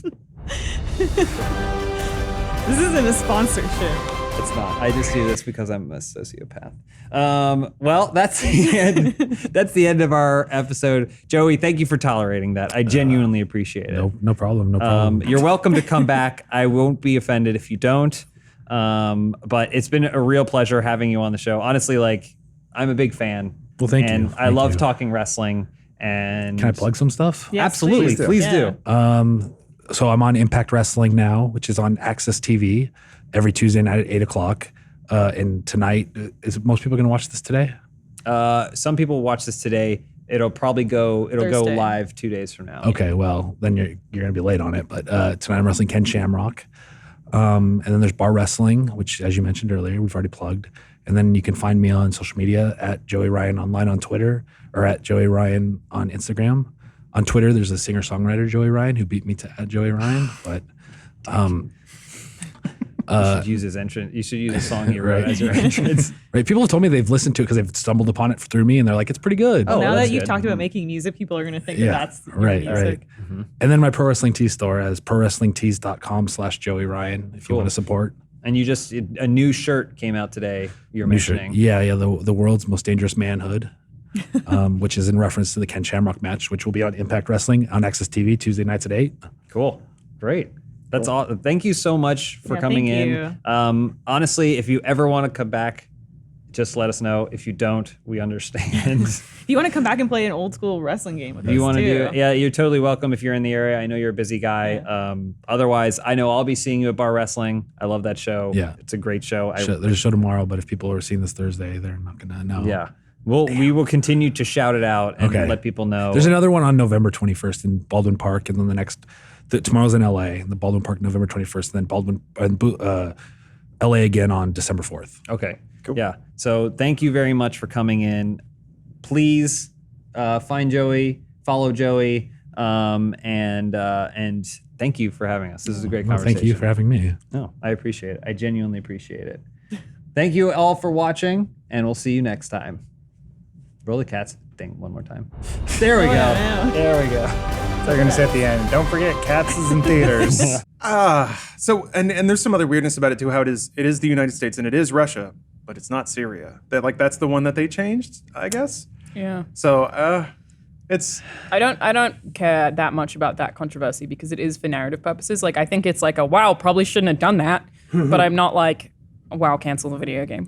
This isn't a sponsorship. It's not. I just do this because I'm a sociopath. Well, that's the end. That's the end of our episode. Joey, thank you for tolerating that. I genuinely appreciate it. No problem. No problem. You're welcome to come back. I won't be offended if you don't. But it's been a real pleasure having you on the show. Honestly, like, I'm a big fan. Well, thank you. And I Thank love you. talking wrestling. And Can I plug some stuff? Yes, absolutely, please do. So I'm on Impact Wrestling now, which is on Access TV every Tuesday night at 8:00. And tonight, is most people going to watch this today? Some people watch this today. It'll probably go Thursday. live 2 days from now. Okay, well, then you're going to be late on it. But tonight I'm wrestling Ken Shamrock. And then there's Bar Wrestling, which, as you mentioned earlier, we've already plugged. And then you can find me on social media at Joey Ryan Online on Twitter or at Joey Ryan on Instagram. On Twitter, there's a singer-songwriter, Joey Ryan, who beat me to at Joey Ryan. But You should use his entrance. You should use a song he wrote Right. as your entrance. right, people have told me they've listened to it because they've stumbled upon it through me, and they're like, it's pretty good. Oh, Now that's that you've good. talked about making music, people are going to think Yeah, that that's your right, music. right. And then my Pro Wrestling Tees store is prowrestlingtees.com/Joey Ryan if you want to support. And you just a new shirt came out today. You're New shirt. mentioning. Yeah, the world's most dangerous manhood, which is in reference to the Ken Shamrock match, which will be on Impact Wrestling on Access TV Tuesday nights at 8. Cool. Great. That's all. Thank you so much for Yeah, coming thank in. you. Honestly, if you ever want to come back, just let us know. If you don't, we understand. If you want to come back and play an old school wrestling game with If us, you want to too. do it, yeah, you're totally welcome if you're in the area. I know you're a busy guy. Otherwise, I know I'll be seeing you at Bar Wrestling. I love that show. Yeah. It's a great show. There's a show tomorrow, but if people are seeing this Thursday, they're not going to know. Yeah. We will continue to shout it out and Okay. let people know. There's another one on November 21st in Baldwin Park, and then tomorrow's in LA, the Baldwin Park November 21st, and then LA again on December 4th. Okay. Cool. Yeah. So thank you very much for coming in. Please find Joey, follow Joey, and thank you for having us. This is a great Well, conversation. thank you for having me. No, I appreciate it. I genuinely appreciate it. Thank you all for watching, and we'll see you next time. Roll the cats thing one more time. There we go. yeah. There we go. So they're going to say at the end, don't forget Cats is in theaters. So and there's some other weirdness about it too. How it is the United States and it is Russia, but it's not Syria. That's the one that they changed, I guess. Yeah. So it's I don't care that much about that controversy because it is for narrative purposes. Like I think it's like a wow, probably shouldn't have done that. But I'm not like wow, cancel the video game.